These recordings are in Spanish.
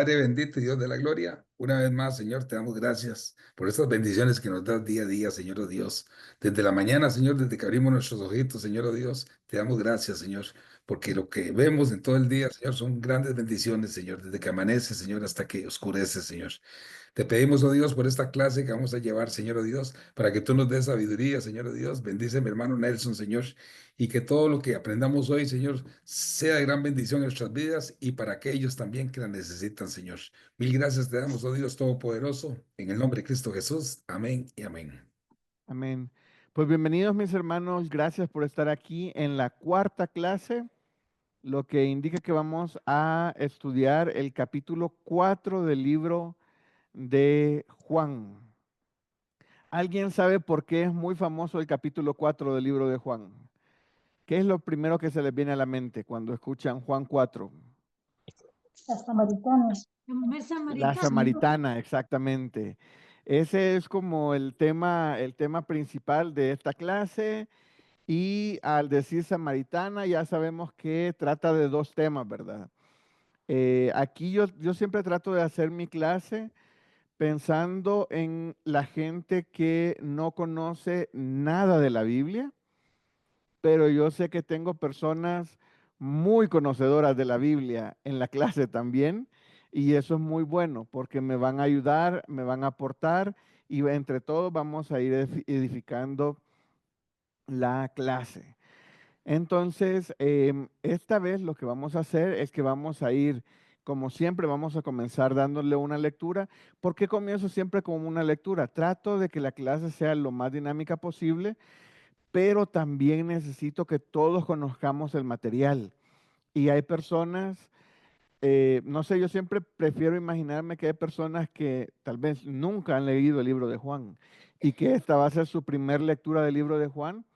Padre bendito y Dios de la gloria, una vez más, Señor, te damos gracias por estas bendiciones que nos das día a día, Señor, oh Dios. Desde la mañana, Señor, desde que abrimos nuestros ojitos, Señor, oh Dios, te damos gracias, Señor, porque lo que vemos en todo el día, Señor, son grandes bendiciones, Señor, desde que amanece, Señor, hasta que oscurece, Señor. Te pedimos, oh Dios, por esta clase que vamos a llevar, Señor, oh Dios, para que tú nos des sabiduría, Señor, oh Dios. Bendice a mi hermano Nelson, Señor, y que todo lo que aprendamos hoy, Señor, sea de gran bendición en nuestras vidas y para aquellos también que la necesitan, Señor. Mil gracias te damos, oh Dios Todopoderoso, en el nombre de Cristo Jesús. Amén y amén. Amén. Pues bienvenidos mis hermanos, gracias por estar aquí en la cuarta clase, lo que indica que vamos a estudiar el capítulo 4 del libro de Juan. ¿Alguien sabe por qué es muy famoso el capítulo 4 del libro de Juan? ¿Qué es lo primero que se les viene a la mente cuando escuchan Juan 4? Las samaritanas. La mujer La samaritana. samaritana, exactamente. Ese es como el tema principal de esta clase. Y al decir samaritana ya sabemos que trata de dos temas, ¿verdad? Aquí yo siempre trato de hacer mi clase pensando en la gente que no conoce nada de la Biblia, pero yo sé que tengo personas muy conocedoras de la Biblia en la clase también, y eso es muy bueno porque me van a ayudar, me van a aportar y entre todos vamos a ir edificando la clase. Entonces, esta vez lo que vamos a hacer es que vamos a ir, como siempre, vamos a comenzar dándole una lectura. ¿Por qué comienzo siempre con una lectura? Trato de que la clase sea lo más dinámica posible, pero también necesito que todos conozcamos el material. Y hay personas, no sé, yo siempre prefiero imaginarme que hay personas que tal vez nunca han leído el libro de Juan y que esta va a ser su primer lectura del libro de Juan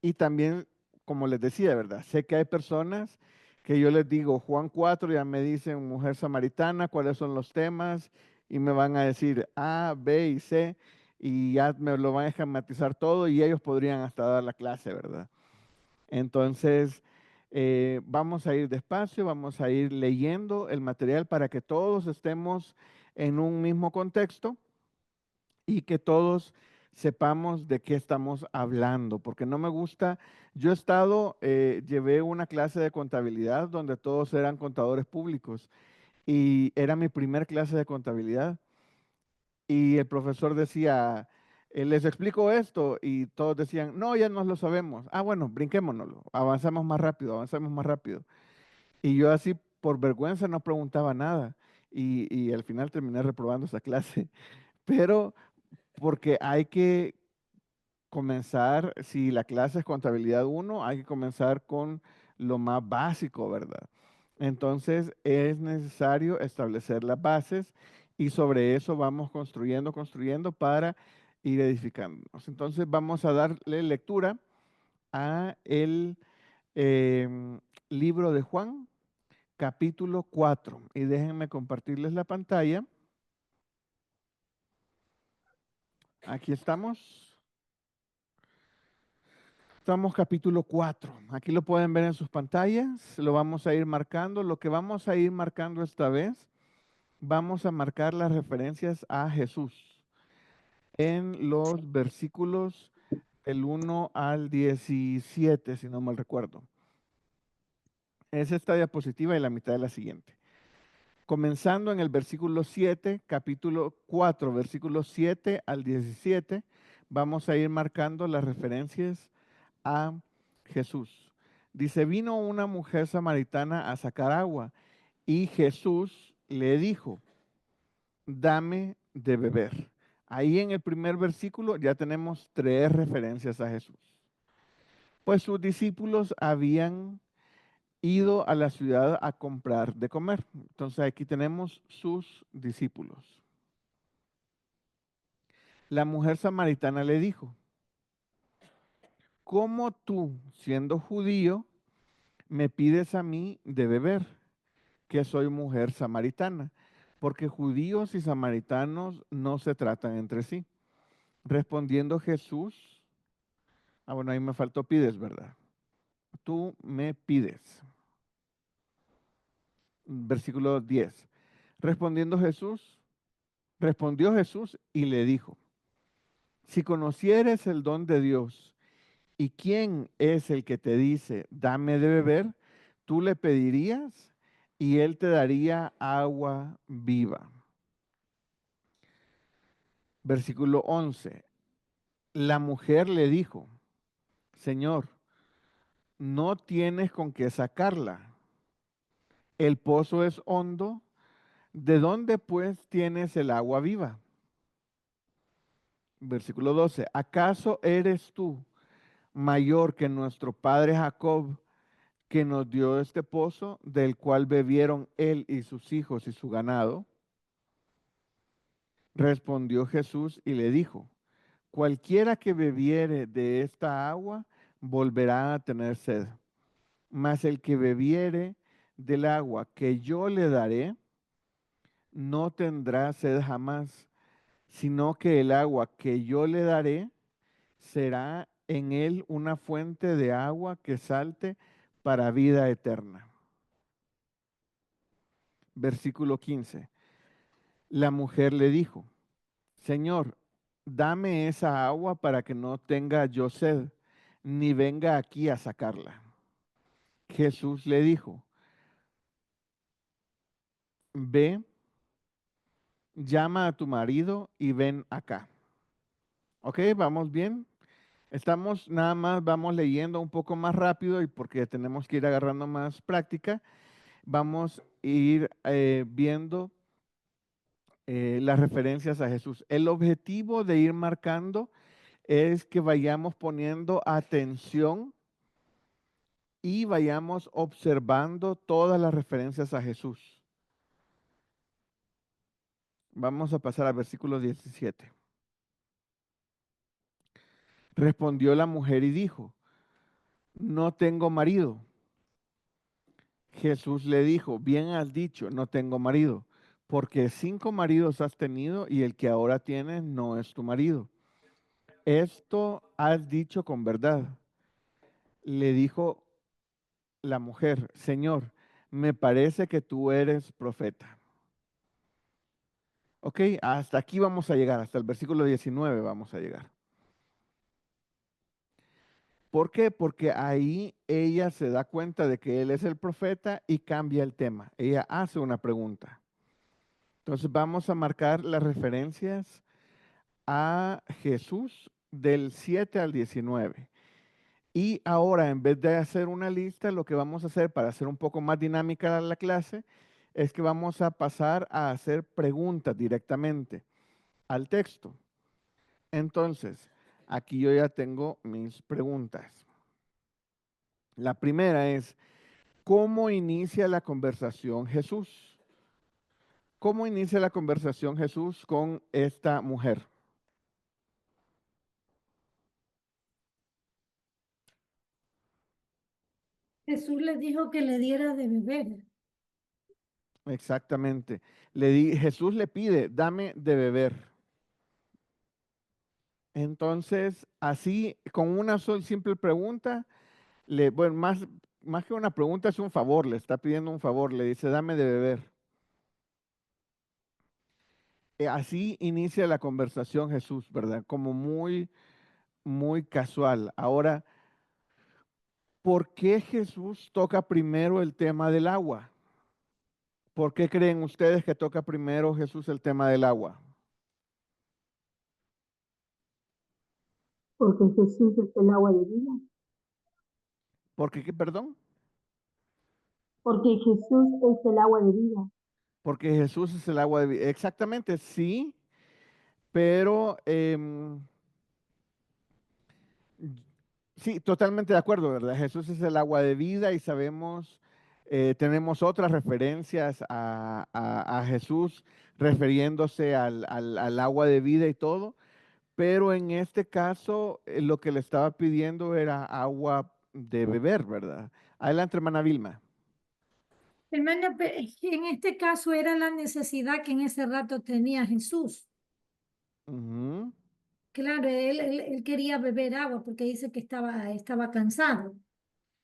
y también, como les decía, ¿verdad? Sé que hay personas que yo les digo, Juan 4, ya me dicen mujer samaritana, cuáles son los temas, y me van a decir A, B y C, y ya me lo van a esquematizar todo, y ellos podrían hasta dar la clase, ¿verdad? Entonces, vamos a ir despacio, vamos a ir leyendo el material para que todos estemos en un mismo contexto y que todos sepamos de qué estamos hablando, porque no me gusta, yo he estado, llevé una clase de contabilidad donde todos eran contadores públicos y era mi primer clase de contabilidad y el profesor decía, les explico esto y todos decían, no, ya nos lo sabemos, ah, bueno, brinquémonoslo, avanzamos más rápido, avanzamos más rápido. Y yo así por vergüenza no preguntaba nada y al final terminé reprobando esa clase, pero porque hay que comenzar, si la clase es contabilidad uno, hay que comenzar con lo más básico, ¿verdad? Entonces es necesario establecer las bases y sobre eso vamos construyendo, construyendo para ir edificándonos. Entonces vamos a darle lectura a el libro de Juan, capítulo 4. Y déjenme compartirles la pantalla. Aquí estamos. Estamos capítulo 4. Aquí lo pueden ver en sus pantallas. Lo vamos a ir marcando. Lo que vamos a ir marcando esta vez, vamos a marcar las referencias a Jesús en los versículos del 1 al 17, si no mal recuerdo. Es esta diapositiva y la mitad de la siguiente. Comenzando en el versículo 7, capítulo 4, versículos 7 al 17, vamos a ir marcando las referencias a Jesús. Dice, vino una mujer samaritana a sacar agua y Jesús le dijo, dame de beber. Ahí en el primer versículo ya tenemos tres referencias a Jesús. Pues sus discípulos habían ido a la ciudad a comprar de comer. Entonces aquí tenemos sus discípulos. La mujer samaritana le dijo, ¿cómo tú, siendo judío, me pides a mí de beber, que soy mujer samaritana? Porque judíos y samaritanos no se tratan entre sí. Respondiendo Jesús, bueno, ahí me faltó pides, ¿verdad? Tú me pides. Versículo 10. Respondiendo Jesús, respondió Jesús y le dijo, si conocieres el don de Dios y quién es el que te dice, dame de beber, tú le pedirías y él te daría agua viva. Versículo 11. La mujer le dijo, Señor, no tienes con qué sacarla. El pozo es hondo. ¿De dónde pues tienes el agua viva? Versículo 12. ¿Acaso eres tú mayor que nuestro padre Jacob, que nos dio este pozo, del cual bebieron él y sus hijos y su ganado? Respondió Jesús y le dijo, cualquiera que bebiere de esta agua volverá a tener sed, mas el que bebiere del agua que yo le daré no tendrá sed jamás, sino que el agua que yo le daré será en él una fuente de agua que salte para vida eterna. Versículo 15. La mujer le dijo, Señor, dame esa agua para que no tenga yo sed, ni venga aquí a sacarla. Jesús le dijo, ve, llama a tu marido y ven acá. ¿Ok? ¿Vamos bien? Estamos nada más, vamos leyendo un poco más rápido y porque tenemos que ir agarrando más práctica, vamos a ir viendo las referencias a Jesús. El objetivo de ir marcando es que vayamos poniendo atención y vayamos observando todas las referencias a Jesús. Vamos a pasar al versículo 17. Respondió la mujer y dijo, no tengo marido. Jesús le dijo, bien has dicho, no tengo marido, porque 5 maridos has tenido y el que ahora tienes no es tu marido. Esto has dicho con verdad. Le dijo la mujer, Señor, me parece que tú eres profeta. Ok, hasta aquí vamos a llegar, hasta el versículo 19 vamos a llegar. ¿Por qué? Porque ahí ella se da cuenta de que él es el profeta y cambia el tema. Ella hace una pregunta. Entonces vamos a marcar las referencias a Jesús del 7 al 19. Y ahora, en vez de hacer una lista, lo que vamos a hacer para hacer un poco más dinámica la clase es que vamos a pasar a hacer preguntas directamente al texto. Entonces, aquí yo ya tengo mis preguntas. La primera es, ¿cómo inicia la conversación Jesús? ¿Cómo inicia la conversación Jesús con esta mujer? Jesús le dijo que le diera de beber. Exactamente. Jesús le pide, dame de beber. Entonces, así, con una simple pregunta, bueno, más que una pregunta, es un favor, le está pidiendo un favor, le dice, dame de beber. Así inicia la conversación Jesús, ¿verdad? Como muy, muy casual. Ahora, ¿por qué Jesús toca primero el tema del agua? ¿Por qué creen ustedes que toca primero Jesús el tema del agua? Porque Jesús es el agua de vida. ¿Por qué, perdón? Porque Jesús es el agua de vida. Porque Jesús es el agua de vida. Exactamente, sí, pero sí, totalmente de acuerdo, ¿verdad? Jesús es el agua de vida y sabemos, tenemos otras referencias a Jesús refiriéndose al agua de vida y todo, pero en este caso lo que le estaba pidiendo era agua de beber, ¿verdad? Adelante, hermana Vilma. Hermana, es que en este caso era la necesidad que en ese rato tenía Jesús. Ujú, Claro, él quería beber agua porque dice que estaba cansado.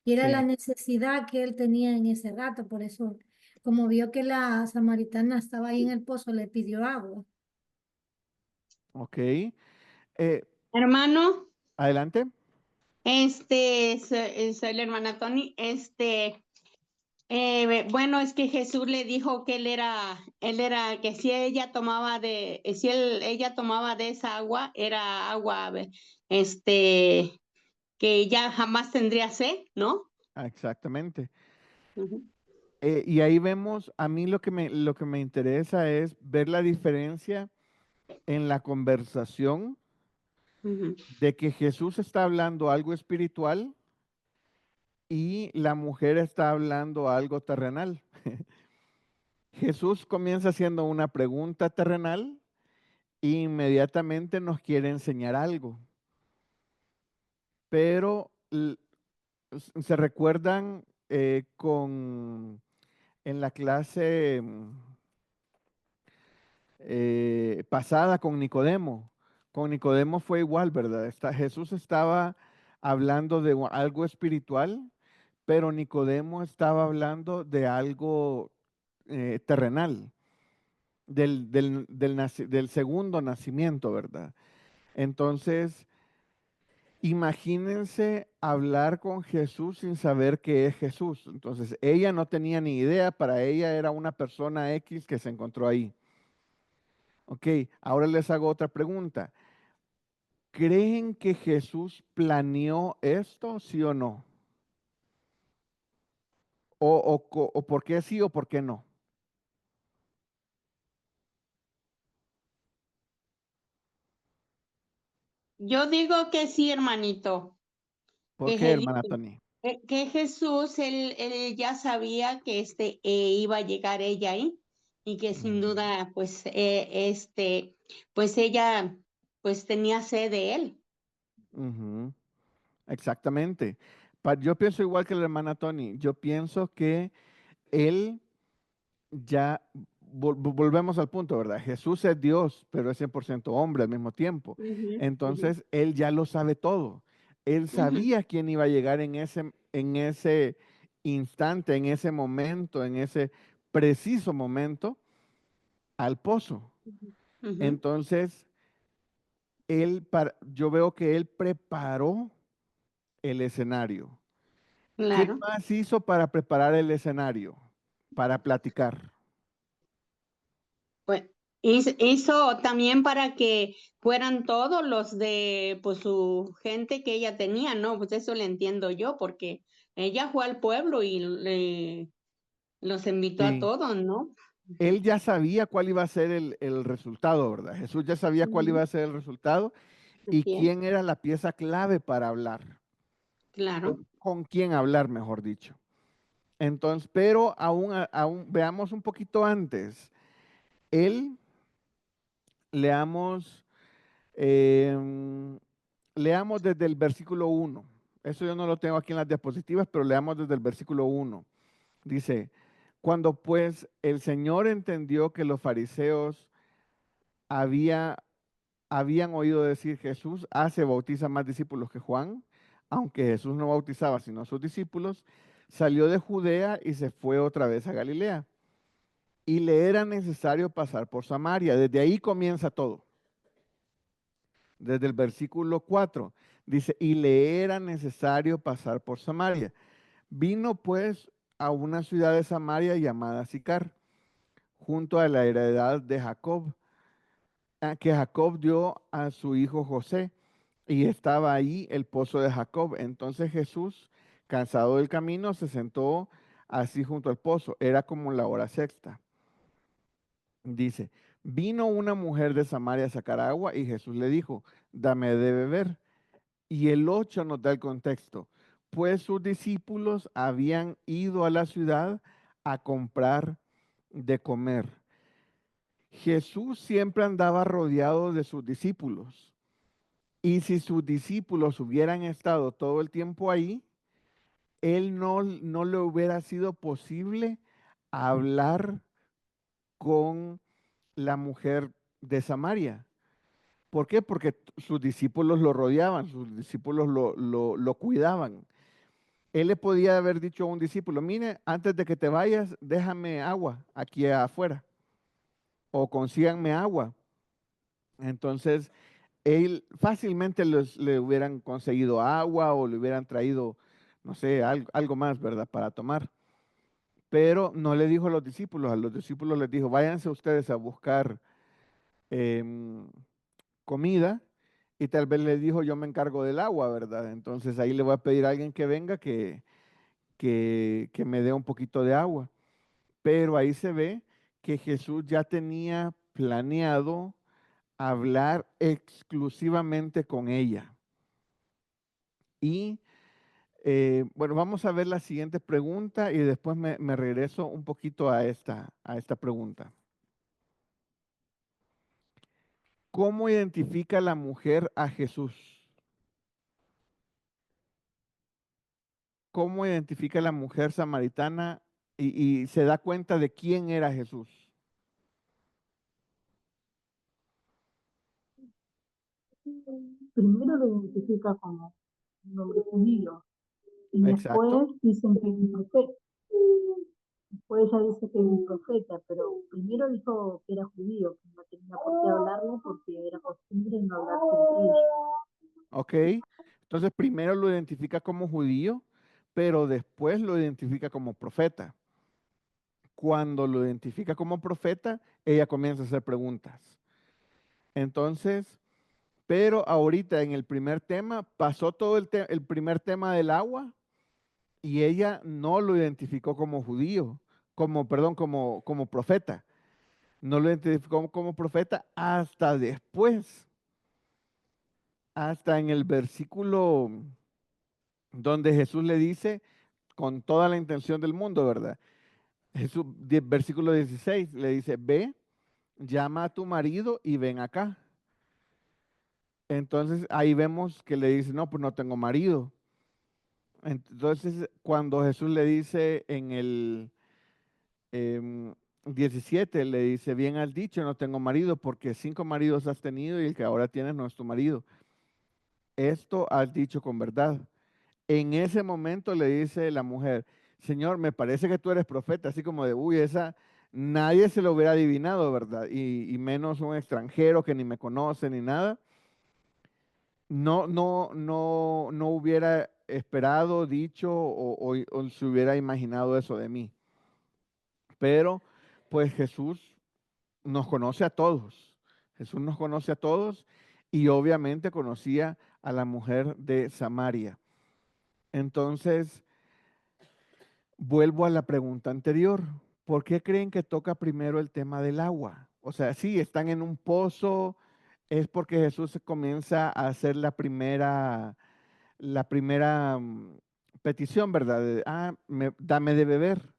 Y era la sí, necesidad que él tenía en ese rato, por eso como vio que la samaritana estaba ahí en el pozo, le pidió agua. Ok. Eh, Hermano, adelante. soy la hermana Tony. Bueno, es que Jesús le dijo que que si ella tomaba ella tomaba de esa agua, era agua, que ella jamás tendría sed, ¿no? Exactamente. Ujú, Y ahí vemos, a mí lo que me interesa es ver la diferencia en la conversación ujú, de que Jesús está hablando algo espiritual y la mujer está hablando algo terrenal. Jesús comienza haciendo una pregunta terrenal e inmediatamente nos quiere enseñar algo. Pero se recuerdan en la clase pasada con Nicodemo. Con Nicodemo fue igual, ¿verdad? Jesús estaba hablando de algo espiritual, pero Nicodemo estaba hablando de algo terrenal, del segundo nacimiento, ¿verdad? Entonces, imagínense hablar con Jesús sin saber qué es Jesús. Entonces, ella no tenía ni idea, para ella era una persona X que se encontró ahí. Ok, ahora les hago otra pregunta. ¿Creen que Jesús planeó esto, sí o no? O por qué sí o por qué no? yo digo que sí, hermanito, ¿Por que, qué, Je- hermana Tony? que Jesús, él ya sabía que iba a llegar ella ahí y que sin Ujú, duda, pues ella, pues tenía sed de él. ujú, exactamente. Yo pienso igual que la hermana Tony. Yo pienso que él ya, volvemos al punto, ¿verdad? Jesús es Dios, pero es 100% hombre al mismo tiempo. Ujú, ujú, Entonces, él ya lo sabe todo. Él ujú, sabía quién iba a llegar en ese instante, en ese momento, en ese preciso momento al pozo. ujú, Entonces, yo veo que él preparó el escenario. ¿Qué claro. más hizo para preparar el escenario? Para platicar. Pues hizo también para que fueran todos los de pues su gente que ella tenía, ¿no? Pues eso le entiendo yo, porque ella fue al pueblo y los invitó a Sí. todos, ¿no? Él Ujú, ya sabía cuál iba a ser el resultado, ¿verdad? Jesús ya sabía cuál iba ujú, a ser el resultado y así es, quién era la pieza clave para hablar, claro. con quién hablar, mejor dicho. Entonces, pero aún veamos un poquito antes. Él, leamos, em, leamos desde el versículo 1. Eso yo no lo tengo aquí en las diapositivas, pero leamos desde el versículo 1. Dice, cuando pues el Señor entendió que los fariseos había habían oído decir Jesús hace bautiza más discípulos que Juan, aunque Jesús no bautizaba sino a sus discípulos, salió de Judea y se fue otra vez a Galilea. Y le era necesario pasar por Samaria. Desde ahí comienza todo. Desde el versículo 4 dice, y le era necesario pasar por Samaria. Vino pues a una ciudad de Samaria llamada Sicar, junto a la heredad de Jacob, que Jacob dio a su hijo José. Y estaba ahí el pozo de Jacob. Entonces Jesús, cansado del camino, se sentó así junto al pozo. Era como la hora sexta. Dice, vino una mujer de Samaria a sacar agua y Jesús le dijo, dame de beber. Y el 8 nos da el contexto. Pues sus discípulos habían ido a la ciudad a comprar de comer. Jesús siempre andaba rodeado de sus discípulos. Y si sus discípulos hubieran estado todo el tiempo ahí, él no le hubiera sido posible hablar con la mujer de Samaria. ¿Por qué? Porque sus discípulos lo rodeaban, sus discípulos lo cuidaban. Él le podía haber dicho a un discípulo, mire, antes de que te vayas, déjame agua aquí afuera o consíganme agua. Entonces, él fácilmente le hubieran conseguido agua o le hubieran traído, no sé, algo más, ¿verdad? Para tomar. Pero no le dijo a los discípulos les dijo, váyanse ustedes a buscar em, comida y tal vez le dijo, yo me encargo del agua, ¿verdad? Entonces ahí le voy a pedir a alguien que venga que me dé un poquito de agua. Pero ahí se ve que Jesús ya tenía planeado hablar exclusivamente con ella. Y bueno, vamos a ver la siguiente pregunta y después me regreso un poquito a esta pregunta. ¿Cómo identifica la mujer a Jesús? ¿Cómo identifica la mujer samaritana y se da cuenta de quién era Jesús? Primero lo identifica como un hombre judío y Exacto. después dicen que es un profeta. Después ella dice que es un profeta, pero primero dijo que era judío, que no tenía por qué hablarlo porque era costumbre no hablar entre ellos. Ok. Entonces primero lo identifica como judío, pero después lo identifica como profeta. Cuando lo identifica como profeta, ella comienza a hacer preguntas. Entonces, pero ahorita en el primer tema, pasó todo el primer tema del agua y ella no lo identificó como judío, perdón, como profeta. No lo identificó como profeta hasta después, hasta en el versículo donde Jesús le dice, con toda la intención del mundo, ¿verdad? Jesús, versículo 16, le dice, ve, llama a tu marido y ven acá. Entonces ahí vemos que le dice, no, pues no tengo marido. Entonces cuando Jesús le dice en el 17, le dice, bien has dicho, no tengo marido, porque 5 maridos has tenido y el que ahora tienes no es tu marido. Esto has dicho con verdad. En ese momento le dice la mujer, Señor, me parece que tú eres profeta, así como de, uy, esa nadie se lo hubiera adivinado, ¿verdad? Y menos un extranjero que ni me conoce ni nada. No hubiera esperado, dicho o se hubiera imaginado eso de mí. Pero pues Jesús nos conoce a todos. Jesús nos conoce a todos y obviamente conocía a la mujer de Samaria. Entonces, vuelvo a la pregunta anterior. ¿Por qué creen que toca primero el tema del agua? O sea, sí, están en un pozo, es porque Jesús comienza a hacer la primera petición, ¿verdad? Dame de beber.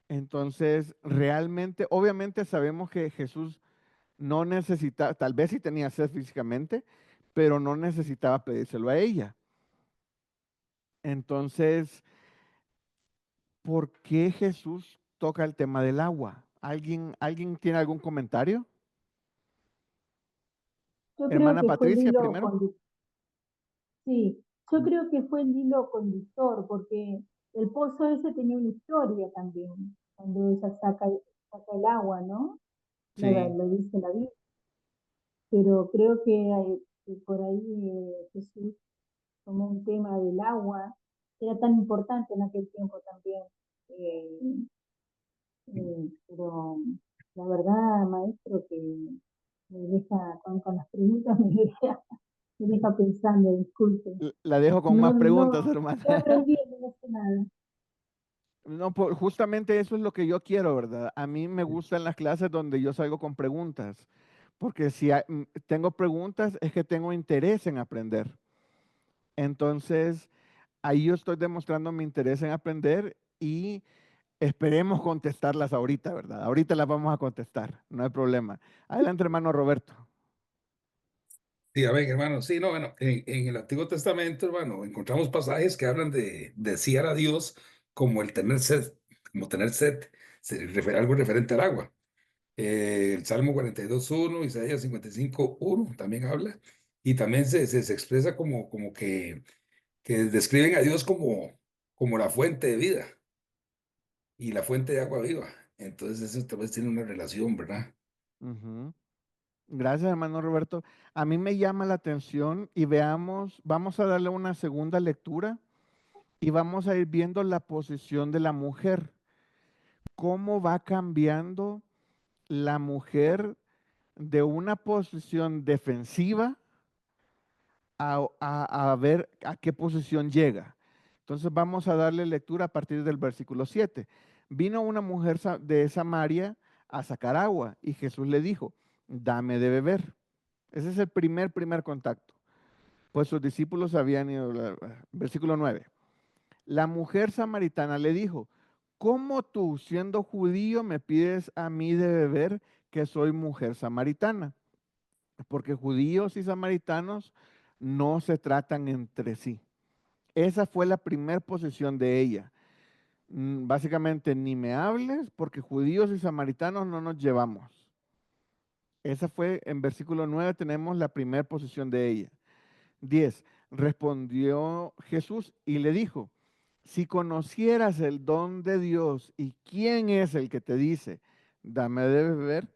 Entonces, realmente, obviamente sabemos que Jesús no necesitaba, tal vez sí tenía sed físicamente, pero no necesitaba pedírselo a ella. Entonces, ¿por qué Jesús toca el tema del agua? ¿Alguien tiene algún comentario? Yo creo Hermana que fue el Patricia, hilo primero. conductor. Sí, yo creo que fue el hilo conductor, porque el pozo ese tenía una historia también, cuando ella saca el agua, ¿no? Sí. Lo dice la Biblia. Pero creo que por ahí Jesús tomó un tema del agua, que era tan importante en aquel tiempo también. Eh, pero la verdad, maestro, que me deja con las preguntas, me deja pensando, disculpe. La dejo con No, más preguntas, no, hermana. estoy aprendiendo, no sé nada. No, justamente eso es lo que yo quiero, ¿verdad? A mí me gustan las clases donde yo salgo con preguntas, porque si tengo preguntas es que tengo interés en aprender. Entonces, ahí yo estoy demostrando mi interés en aprender y esperemos contestarlas ahorita, ¿verdad? Ahorita las vamos a contestar, no hay problema. Adelante, hermano Roberto. Sí, a ver, hermano, sí, no, bueno, en el Antiguo Testamento, hermano, encontramos pasajes que hablan de desear a Dios como el tener sed, como tener sed, algo referente al agua. El Salmo 42:1, Isaías 55:1 también habla, y también se expresa como que que describen a Dios como la fuente de vida y la fuente de agua viva. Entonces eso tal vez tiene una relación, ¿verdad? Ujú. Gracias, hermano Roberto. A mí me llama la atención y veamos, vamos a darle una segunda lectura y vamos a ir viendo la posición de la mujer, cómo va cambiando la mujer de una posición defensiva a ver a qué posición llega. Entonces vamos a darle lectura a partir del versículo 7. Vino una mujer de Samaria a sacar agua y Jesús le dijo, dame de beber. Ese es el primer contacto. Pues sus discípulos habían ido, versículo 9. La mujer samaritana le dijo, ¿cómo tú, siendo judío, me pides a mí de beber que soy mujer samaritana? Porque judíos y samaritanos no se tratan entre sí. Esa fue la primera posición de ella. Básicamente, ni me hables porque judíos y samaritanos no nos llevamos. Esa fue, en versículo 9 tenemos la primera posición de ella. 10. Respondió Jesús y le dijo, si conocieras el don de Dios y quién es el que te dice, dame de beber,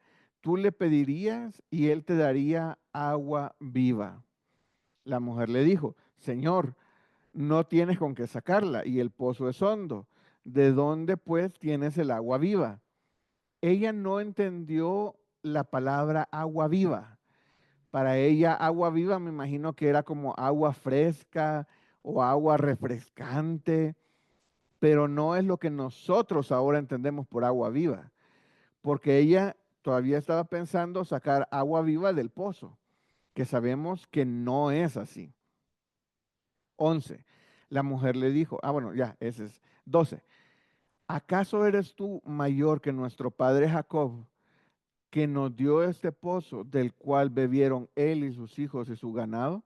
tú le pedirías y él te daría agua viva. La mujer le dijo, Señor, no tienes con qué sacarla y el pozo es hondo. ¿De dónde pues tienes el agua viva? Ella no entendió la palabra agua viva. Para ella, agua viva me imagino que era como agua fresca o agua refrescante, pero no es lo que nosotros ahora entendemos por agua viva, porque ella todavía estaba pensando sacar agua viva del pozo, que sabemos que no es así. 11. La mujer le dijo, bueno, ya, ese es 12. ¿Acaso eres tú mayor que nuestro padre Jacob, que nos dio este pozo del cual bebieron él y sus hijos y su ganado?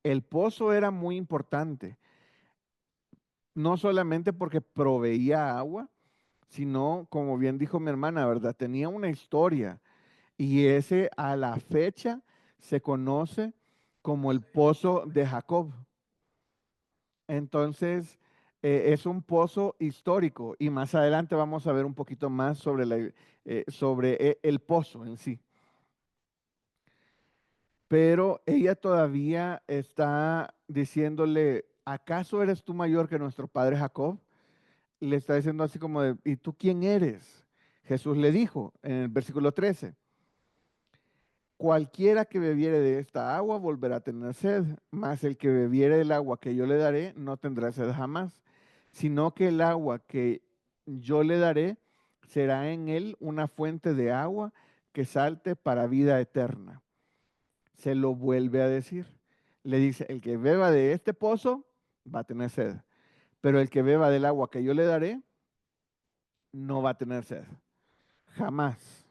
El pozo era muy importante, no solamente porque proveía agua, sino, como bien dijo mi hermana, ¿verdad? Tenía una historia y ese a la fecha se conoce como el pozo de Jacob. Entonces, es un pozo histórico y más adelante vamos a ver un poquito más sobre, el pozo en sí. Pero ella todavía está diciéndole, ¿acaso eres tú mayor que nuestro padre Jacob? Le está diciendo así como de, ¿y tú quién eres? Jesús le dijo en el versículo 13, cualquiera que bebiere de esta agua volverá a tener sed, mas el que bebiere del agua que yo le daré no tendrá sed jamás, sino que el agua que yo le daré será en él una fuente de agua que salte para vida eterna. Se lo vuelve a decir. Le dice, el que beba de este pozo va a tener sed, pero el que beba del agua que yo le daré no va a tener sed. Jamás.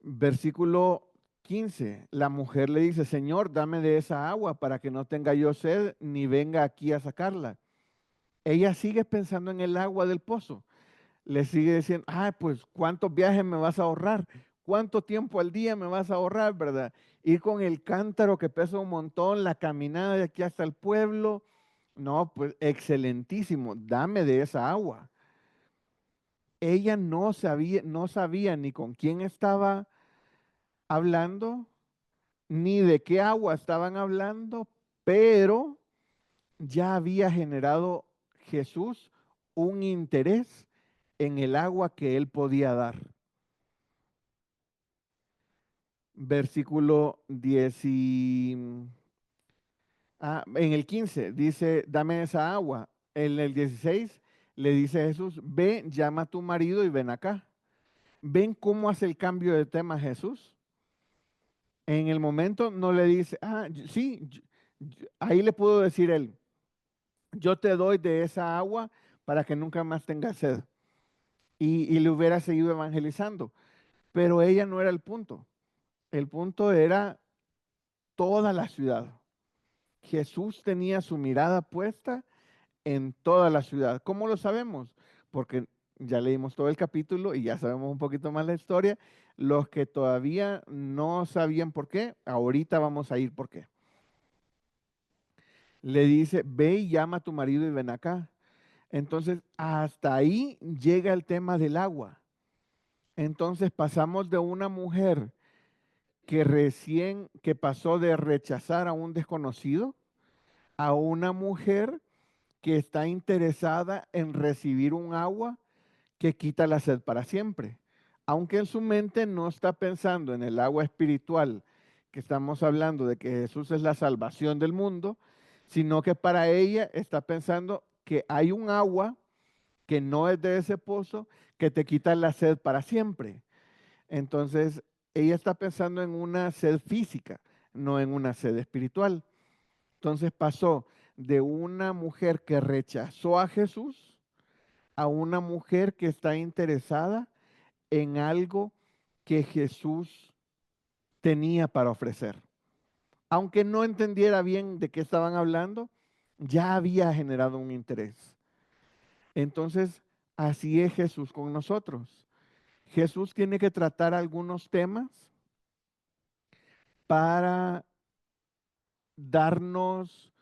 Versículo 15. La mujer le dice, Señor, dame de esa agua para que no tenga yo sed ni venga aquí a sacarla. Ella sigue pensando en el agua del pozo. Le sigue diciendo, pues ¿cuántos viajes me vas a ahorrar? ¿Cuánto tiempo al día me vas a ahorrar, verdad? Ir con el cántaro que pesa un montón, la caminada de aquí hasta el pueblo. No, pues excelentísimo, dame de esa agua. Ella no sabía ni con quién estaba hablando, ni de qué agua estaban hablando, pero ya había generado Jesús un interés en el agua que él podía dar. Versículo 10 en el 15 dice, dame esa agua. En el 16 le dice Jesús, ve, llama a tu marido y ven acá. ¿Ven cómo hace el cambio de tema Jesús? En el momento no le dice, sí, ahí le pudo decir él, yo te doy de esa agua para que nunca más tengas sed. Y le hubiera seguido evangelizando. Pero ella no era el punto. El punto era toda la ciudad. Jesús tenía su mirada puesta en toda la ciudad. ¿Cómo lo sabemos? Porque ya leímos todo el capítulo y ya sabemos un poquito más la historia. Los que todavía no sabían por qué, ahorita vamos a ir por qué. le dice, ve y llama a tu marido y ven acá. Entonces, hasta ahí llega el tema del agua. Entonces pasamos de una mujer que pasó de rechazar a un desconocido a una mujer que está interesada en recibir un agua que quita la sed para siempre. Aunque en su mente no está pensando en el agua espiritual, que estamos hablando de que Jesús es la salvación del mundo, sino que para ella está pensando que hay un agua que no es de ese pozo que te quita la sed para siempre. Entonces, ella está pensando en una sed física, no en una sed espiritual. Entonces pasó de una mujer que rechazó a Jesús a una mujer que está interesada en algo que Jesús tenía para ofrecer. Aunque no entendiera bien de qué estaban hablando, ya había generado un interés. Entonces, así es Jesús con nosotros. Jesús tiene que tratar algunos temas para darnos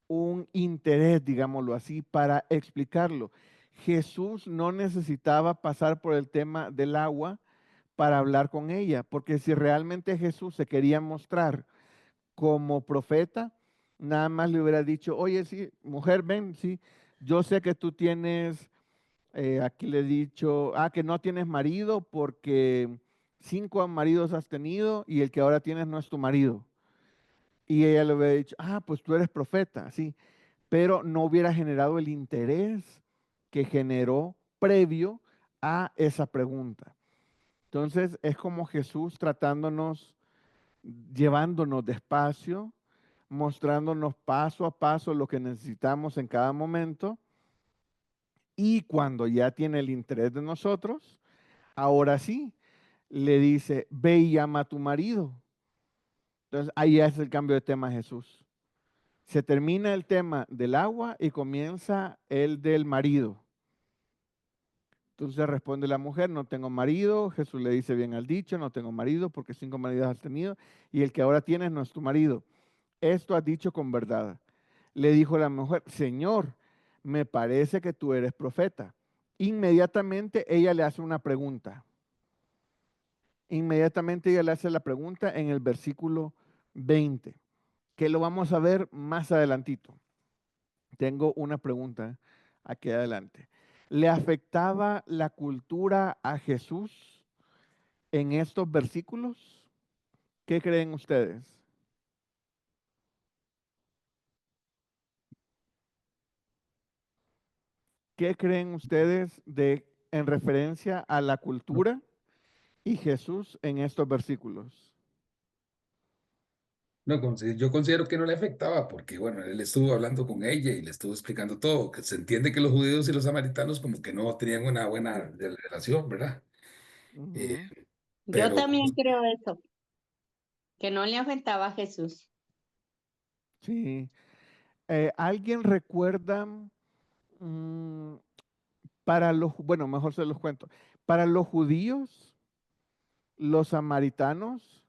un interés, digámoslo así, para explicarlo. Jesús no necesitaba pasar por el tema del agua para hablar con ella, porque si realmente Jesús se quería mostrar como profeta, nada más le hubiera dicho, oye, sí, mujer, ven, sí, yo sé que tú tienes, aquí le he dicho, que no tienes marido porque 5 maridos has tenido y el que ahora tienes no es tu marido. Y ella le hubiera dicho, pues tú eres profeta, sí, pero no hubiera generado el interés que generó previo a esa pregunta. Entonces es como Jesús tratándonos, llevándonos despacio, mostrándonos paso a paso lo que necesitamos en cada momento. Y cuando ya tiene el interés de nosotros, ahora sí, le dice, ve y llama a tu marido. Entonces ahí es el cambio de tema a Jesús. Se termina el tema del agua y comienza el del marido. Entonces responde la mujer, no tengo marido. Jesús le dice bien al dicho, no tengo marido porque 5 maridos has tenido y el que ahora tienes no es tu marido. Esto has dicho con verdad. Le dijo la mujer, Señor, me parece que tú eres profeta. Inmediatamente ella le hace una pregunta. Inmediatamente ella le hace la pregunta en el versículo 20, que lo vamos a ver más adelantito. Tengo una pregunta aquí adelante. ¿Le afectaba la cultura a Jesús en estos versículos? ¿Qué creen ustedes? ¿Qué creen ustedes en referencia a la cultura y Jesús en estos versículos? No, yo considero que no le afectaba porque, bueno, él estuvo hablando con ella y le estuvo explicando todo, que se entiende que los judíos y los samaritanos como que no tenían una buena relación, ¿verdad? Eh, Ujú. Yo pero también creo eso, que no le afectaba a Jesús. Sí. ¿Alguien recuerda mm, bueno, mejor se los cuento. Para los judíos, los samaritanos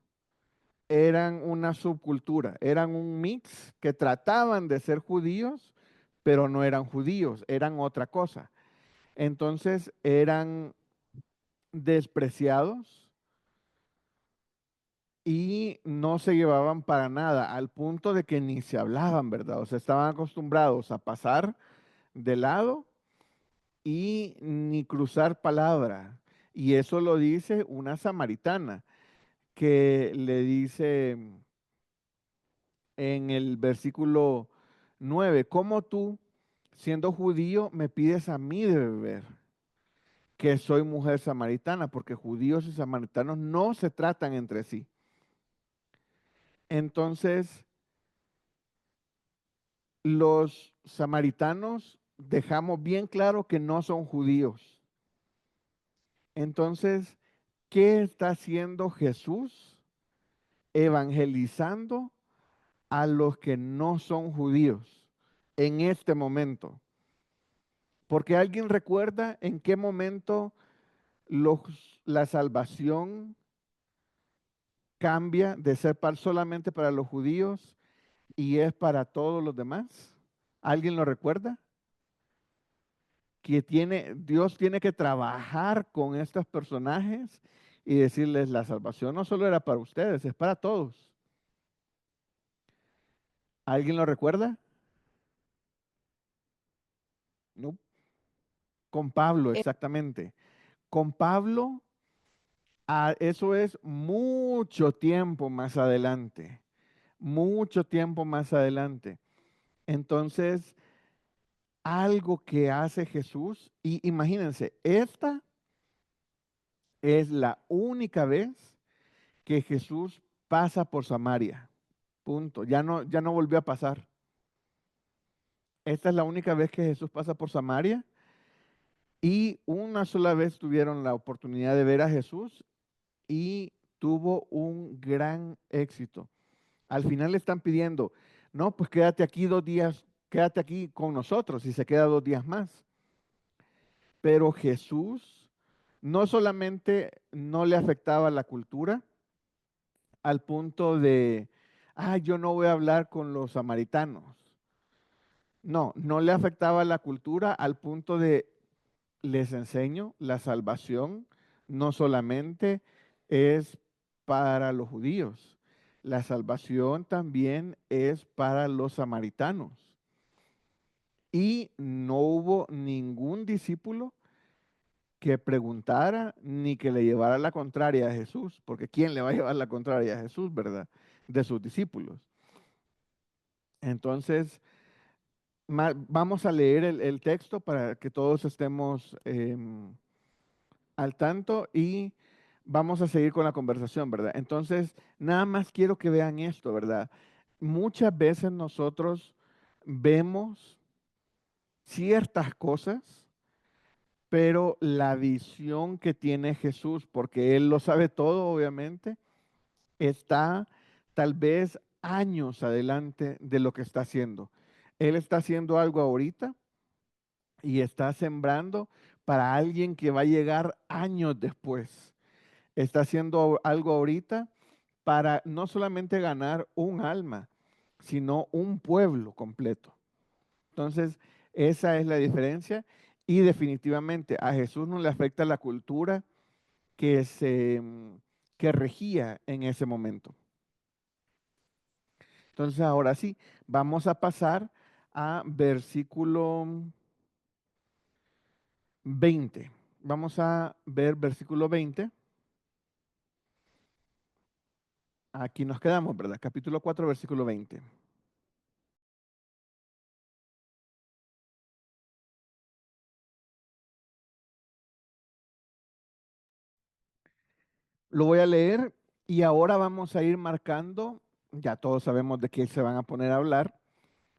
eran una subcultura, eran un mix que trataban de ser judíos, pero no eran judíos, eran otra cosa. Entonces eran despreciados y no se llevaban para nada, al punto de que ni se hablaban, ¿verdad? O sea, estaban acostumbrados a pasar de lado y ni cruzar palabra. Y eso lo dice una samaritana que le dice en el versículo 9, ¿cómo tú, siendo judío, me pides a mí de beber? Que soy mujer samaritana, porque judíos y samaritanos no se tratan entre sí. Entonces, los samaritanos dejamos bien claro que no son judíos. Entonces, ¿qué está haciendo Jesús? Evangelizando a los que no son judíos en este momento. Porque alguien recuerda en qué momento la salvación cambia de ser solamente para los judíos y es para todos los demás. ¿Alguien lo recuerda? Que Dios tiene que trabajar con estos personajes y decirles, la salvación no solo era para ustedes, es para todos. ¿Alguien lo recuerda? No. Con Pablo, exactamente. Con Pablo, eso es mucho tiempo más adelante. Mucho tiempo más adelante. Entonces, algo que hace Jesús, y imagínense, esta es la única vez que Jesús pasa por Samaria. Punto. Ya no volvió a pasar. Esta es la única vez que Jesús pasa por Samaria y una sola vez tuvieron la oportunidad de ver a Jesús y tuvo un gran éxito. Al final le están pidiendo, no, pues quédate aquí 2 días, quédate aquí con nosotros y se queda 2 días más. Pero Jesús no solamente no le afectaba la cultura al punto de, yo no voy a hablar con los samaritanos. No, no le afectaba la cultura al punto de, les enseño, la salvación no solamente es para los judíos, la salvación también es para los samaritanos. Y no hubo ningún discípulo que preguntara ni que le llevara la contraria a Jesús, porque ¿quién le va a llevar la contraria a Jesús, verdad? De sus discípulos. Entonces, vamos a leer el texto para que todos estemos al tanto y vamos a seguir con la conversación, ¿verdad? Entonces, nada más quiero que vean esto, ¿verdad? Muchas veces nosotros vemos ciertas cosas, pero la visión que tiene Jesús, porque Él lo sabe todo, obviamente, está tal vez años adelante de lo que está haciendo. Él está haciendo algo ahorita y está sembrando para alguien que va a llegar años después. Está haciendo algo ahorita para no solamente ganar un alma, sino un pueblo completo. Entonces, esa es la diferencia y definitivamente a Jesús no le afecta la cultura que regía en ese momento. Entonces, ahora sí, vamos a pasar a versículo 20. Vamos a ver versículo 20. Aquí nos quedamos, ¿verdad? Capítulo 4, versículo 20. Lo voy a leer y ahora vamos a ir marcando, ya todos sabemos de qué se van a poner a hablar,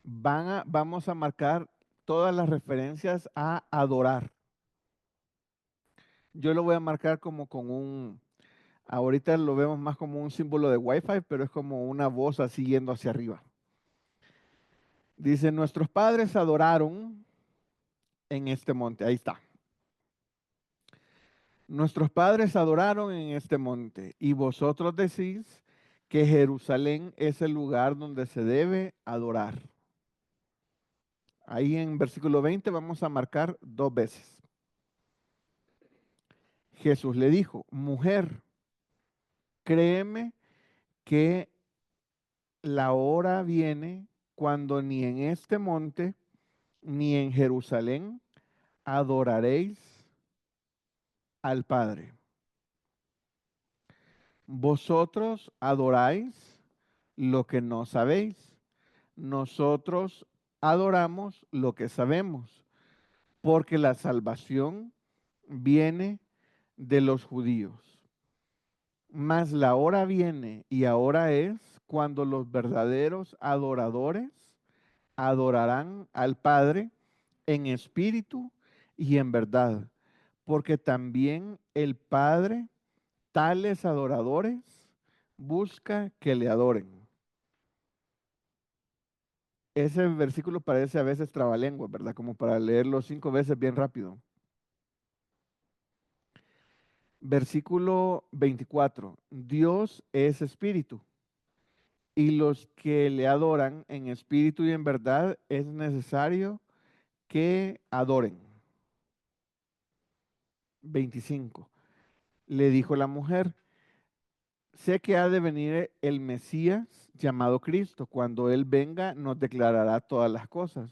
vamos a marcar todas las referencias a adorar. Yo lo voy a marcar como con ahorita lo vemos más como un símbolo de Wi-Fi, pero es como una voz así yendo hacia arriba. Dice, nuestros padres adoraron en este monte. Ahí está. Nuestros padres adoraron en este monte y vosotros decís que Jerusalén es el lugar donde se debe adorar. Ahí en versículo 20 vamos a marcar 2 veces. Jesús le dijo, mujer, créeme que la hora viene cuando ni en este monte ni en Jerusalén adoraréis al Padre. Vosotros adoráis lo que no sabéis. Nosotros adoramos lo que sabemos, porque la salvación viene de los judíos. Mas la hora viene y ahora es cuando los verdaderos adoradores adorarán al Padre en espíritu y en verdad, porque también el Padre, tales adoradores, busca que le adoren. Ese versículo parece a veces trabalenguas, ¿verdad? Como para leerlo 5 veces bien rápido. Versículo 24. Dios es espíritu y los que le adoran en espíritu y en verdad es necesario que adoren. 25. Le dijo la mujer, sé que ha de venir el Mesías llamado Cristo. Cuando Él venga, nos declarará todas las cosas.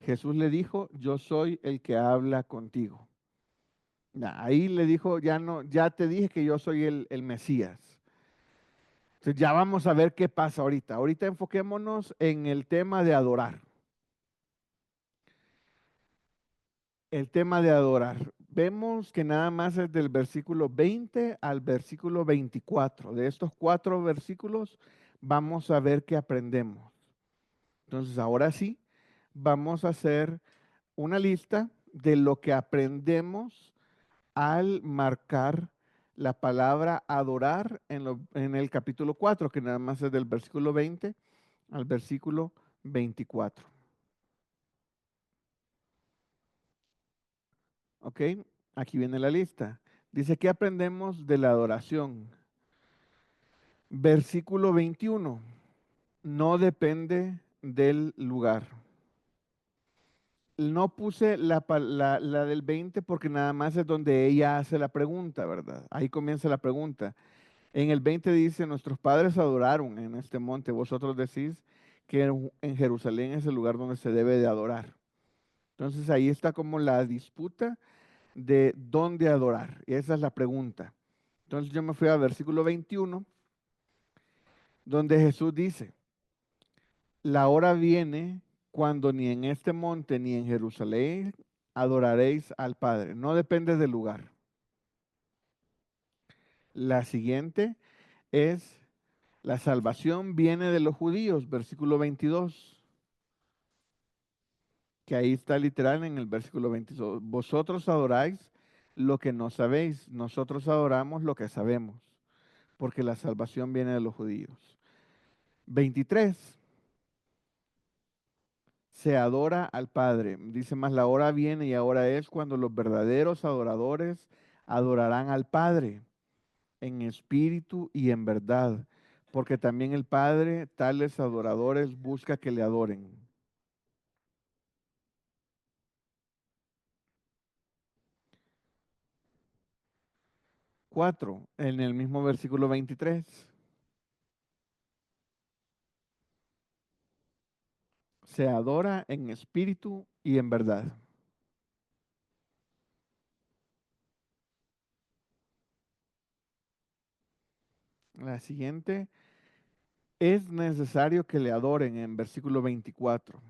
Jesús le dijo, yo soy el que habla contigo. Ahí le dijo, ya no, ya te dije que yo soy el Mesías. Entonces ya vamos a ver qué pasa ahorita. Ahorita enfoquémonos en el tema de adorar. El tema de adorar. Vemos que nada más es del versículo 20 al versículo 24. De estos 4 versículos vamos a ver qué aprendemos. Entonces, ahora sí, vamos a hacer una lista de lo que aprendemos al marcar la palabra adorar en el capítulo 4, que nada más es del versículo 20 al versículo 24. ¿Ok? Aquí viene la lista. Dice, ¿qué aprendemos de la adoración? Versículo 21. No depende del lugar. No puse la del 20 porque nada más es donde ella hace la pregunta, ¿verdad? Ahí comienza la pregunta. En el 20 dice, nuestros padres adoraron en este monte. Vosotros decís que en Jerusalén es el lugar donde se debe de adorar. Entonces ahí está como la disputa de dónde adorar. Y esa es la pregunta. Entonces yo me fui al versículo 21, donde Jesús dice, la hora viene cuando ni en este monte ni en Jerusalén adoraréis al Padre. No depende del lugar. La siguiente es, la salvación viene de los judíos, versículo 22, que ahí está literal en el versículo 22. Vosotros adoráis lo que no sabéis, nosotros adoramos lo que sabemos, porque la salvación viene de los judíos. 23. Se adora al Padre. Dice más, la hora viene y ahora es cuando los verdaderos adoradores adorarán al Padre en espíritu y en verdad, porque también el Padre, tales adoradores, busca que le adoren. 4, en el mismo versículo 23. Se adora en espíritu y en verdad. La siguiente, es necesario que le adoren en versículo 24.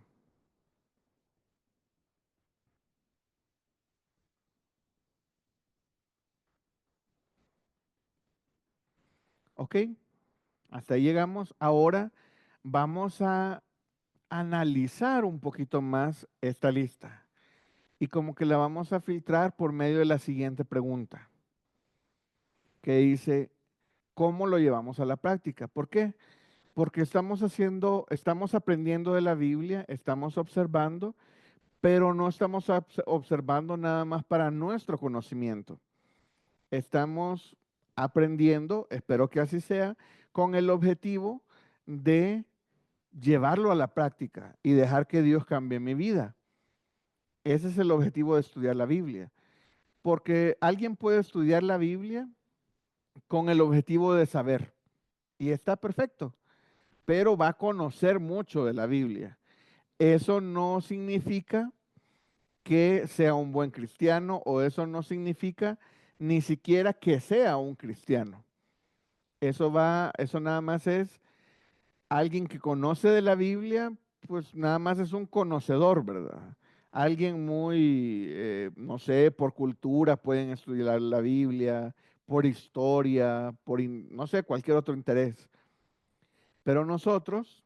¿Ok? Hasta ahí llegamos. Ahora vamos a analizar un poquito más esta lista y como que la vamos a filtrar por medio de la siguiente pregunta, que dice, ¿cómo lo llevamos a la práctica? ¿Por qué? Porque estamos aprendiendo de la Biblia, estamos observando, pero no estamos observando nada más para nuestro conocimiento. Estamos aprendiendo, espero que así sea, con el objetivo de llevarlo a la práctica y dejar que Dios cambie mi vida. Ese es el objetivo de estudiar la Biblia. Porque alguien puede estudiar la Biblia con el objetivo de saber. Y está perfecto. Pero va a conocer mucho de la Biblia. Eso no significa que sea un buen cristiano o eso no significa ni siquiera que sea un cristiano. Eso nada más es alguien que conoce de la Biblia, pues nada más es un conocedor, ¿verdad? Alguien muy, no sé, por cultura pueden estudiar la Biblia, por historia, no sé, cualquier otro interés. Pero nosotros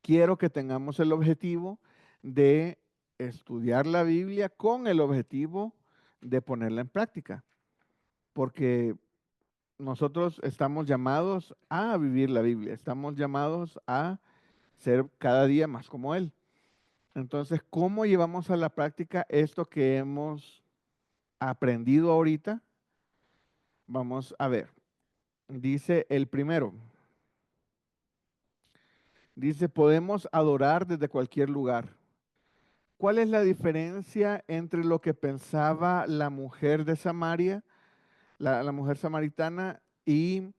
quiero que tengamos el objetivo de estudiar la Biblia con el objetivo de ponerla en práctica, porque nosotros estamos llamados a vivir la Biblia, estamos llamados a ser cada día más como Él. Entonces, ¿cómo llevamos a la práctica esto que hemos aprendido ahorita? Vamos a ver. Dice el primero, Dice, podemos adorar desde cualquier lugar. ¿Cuál es la diferencia entre lo que pensaba la mujer de Samaria, la mujer samaritana, y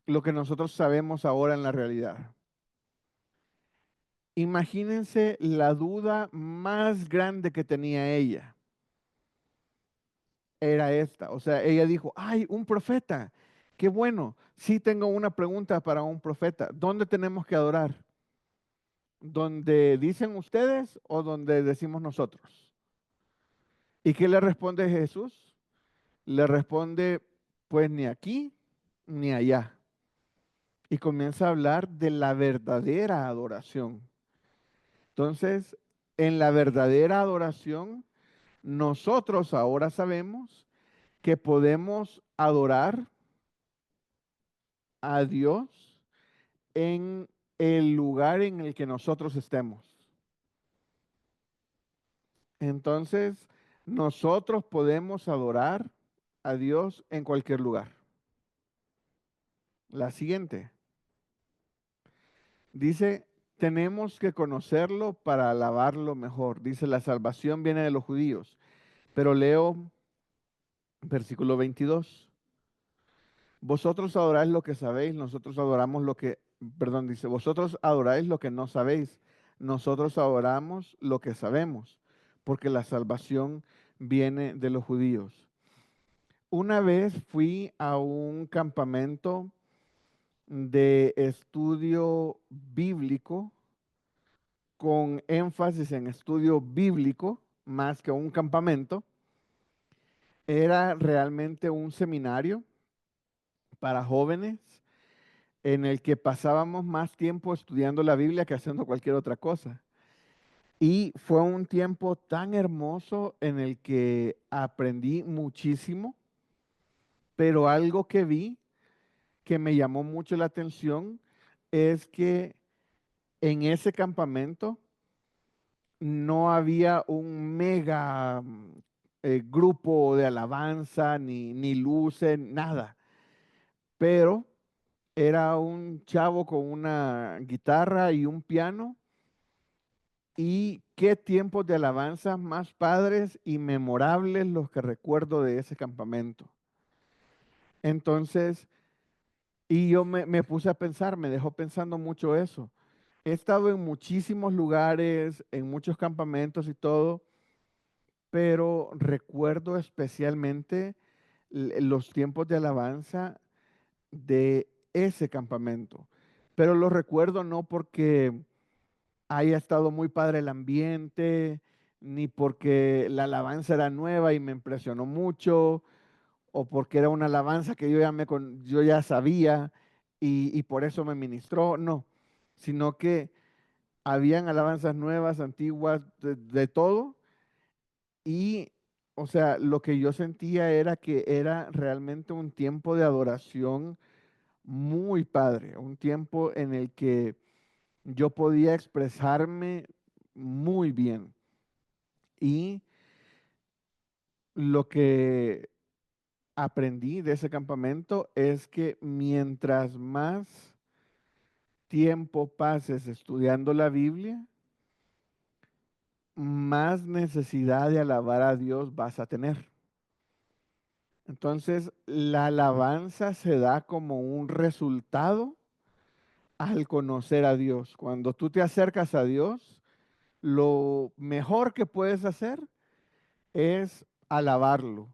lo que nosotros sabemos ahora en la realidad? Imagínense la duda más grande que tenía ella. Era esta. O sea, ella dijo, ay, un profeta. Qué bueno. Sí tengo una pregunta para un profeta. ¿Dónde tenemos que adorar? ¿Donde dicen ustedes o donde decimos nosotros? ¿Y qué le responde Jesús? Le responde, pues ni aquí ni allá. Y comienza a hablar de la verdadera adoración. Entonces, en la verdadera adoración, nosotros ahora sabemos que podemos adorar a Dios en el lugar en el que nosotros estemos. Entonces, nosotros podemos adorar a Dios en cualquier lugar. La siguiente. Dice, tenemos que conocerlo para alabarlo mejor. Dice, la salvación viene de los judíos. Pero leo versículo 22. Vosotros adoráis lo que sabéis, nosotros adoramos lo que, perdón, dice, vosotros adoráis lo que no sabéis, nosotros adoramos lo que sabemos, porque la salvación viene de los judíos. Una vez fui a un campamento de estudio bíblico con énfasis en estudio bíblico, más que un campamento. Era realmente un seminario para jóvenes en el que pasábamos más tiempo estudiando la Biblia que haciendo cualquier otra cosa. Y fue un tiempo tan hermoso en el que aprendí muchísimo, pero algo que vi que me llamó mucho la atención es que en ese campamento no había un mega grupo de alabanza, ni luces, nada. Pero era un chavo con una guitarra y un piano. Y qué tiempos de alabanza más padres y memorables los que recuerdo de ese campamento. Entonces, y yo me puse a pensar, me dejó pensando mucho eso. He estado en muchísimos lugares, en muchos campamentos y todo, pero recuerdo especialmente los tiempos de alabanza de ese campamento. Pero lo recuerdo no porque haya estado muy padre el ambiente, ni porque la alabanza era nueva y me impresionó mucho, o porque era una alabanza que yo ya sabía y por eso me ministró, no, sino que habían alabanzas nuevas, antiguas, de todo, y, o sea, lo que yo sentía era que era realmente un tiempo de adoración muy padre, un tiempo en el que yo podía expresarme muy bien. Y lo que aprendí de ese campamento es que mientras más tiempo pases estudiando la Biblia, más necesidad de alabar a Dios vas a tener. Entonces, la alabanza se da como un resultado al conocer a Dios. Cuando tú te acercas a Dios, lo mejor que puedes hacer es alabarlo.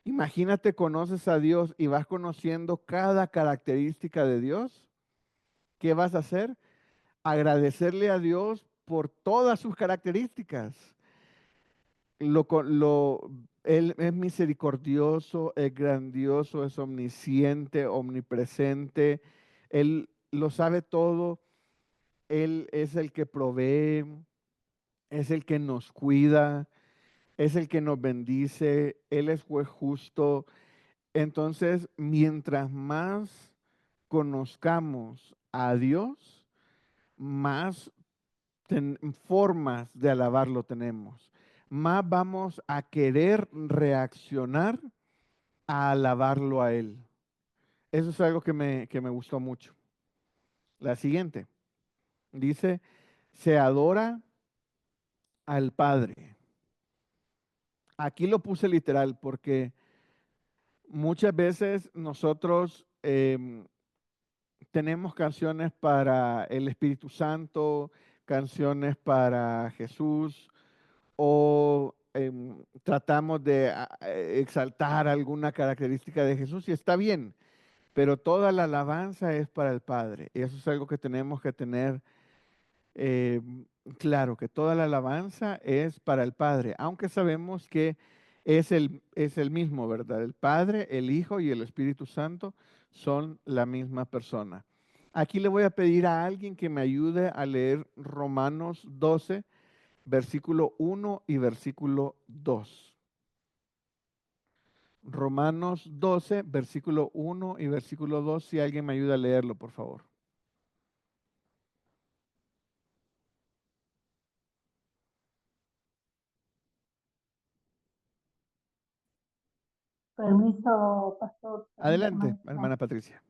Imagínate, conoces a Dios y vas conociendo cada característica de Dios. ¿Qué vas a hacer? Agradecerle a Dios por todas sus características. Él es misericordioso, es grandioso, es omnisciente, omnipresente. Él lo sabe todo. Él es el que provee, es el que nos cuida, es el que nos bendice. Él es juez justo. Entonces, mientras más conozcamos a Dios, más formas de alabarlo tenemos. Más vamos a querer reaccionar a alabarlo a Él. Eso es algo que me gustó mucho. La siguiente. Dice, se adora al Padre. Aquí lo puse literal porque muchas veces nosotros tenemos canciones para el Espíritu Santo, canciones para Jesús, o tratamos de exaltar alguna característica de Jesús y está bien, pero toda la alabanza es para el Padre. Y eso es algo que tenemos que tener eh, claro, que toda la alabanza es para el Padre, aunque sabemos que es el mismo, ¿verdad? El Padre, el Hijo y el Espíritu Santo son la misma persona. Aquí le voy a pedir a alguien que me ayude a leer Romanos 12, versículo 1 y versículo 2. Romanos 12, versículo 1 y versículo 2, si alguien me ayuda a leerlo, por favor. Permiso, pastor, permiso, Adelante, maestra. hermana Patricia.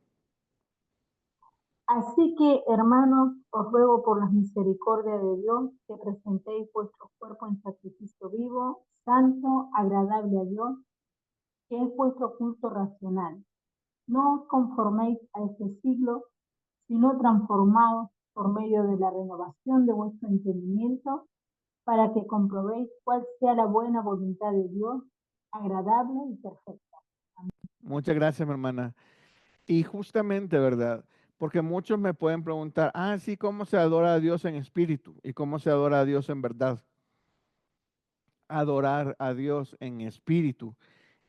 Así que, hermanos, os ruego por las misericordias de Dios que presentéis vuestro cuerpo en sacrificio vivo, santo, agradable a Dios, que es vuestro culto racional. No os conforméis a este siglo, sino transformaos por medio de la renovación de vuestro entendimiento, para que comprobéis cuál sea la buena voluntad de Dios, agradable y perfecta. Muchas gracias, mi hermana. Y justamente, ¿verdad? Porque muchos me pueden preguntar, ah, sí, ¿cómo se adora a Dios en espíritu? ¿Y cómo se adora a Dios en verdad? Adorar a Dios en espíritu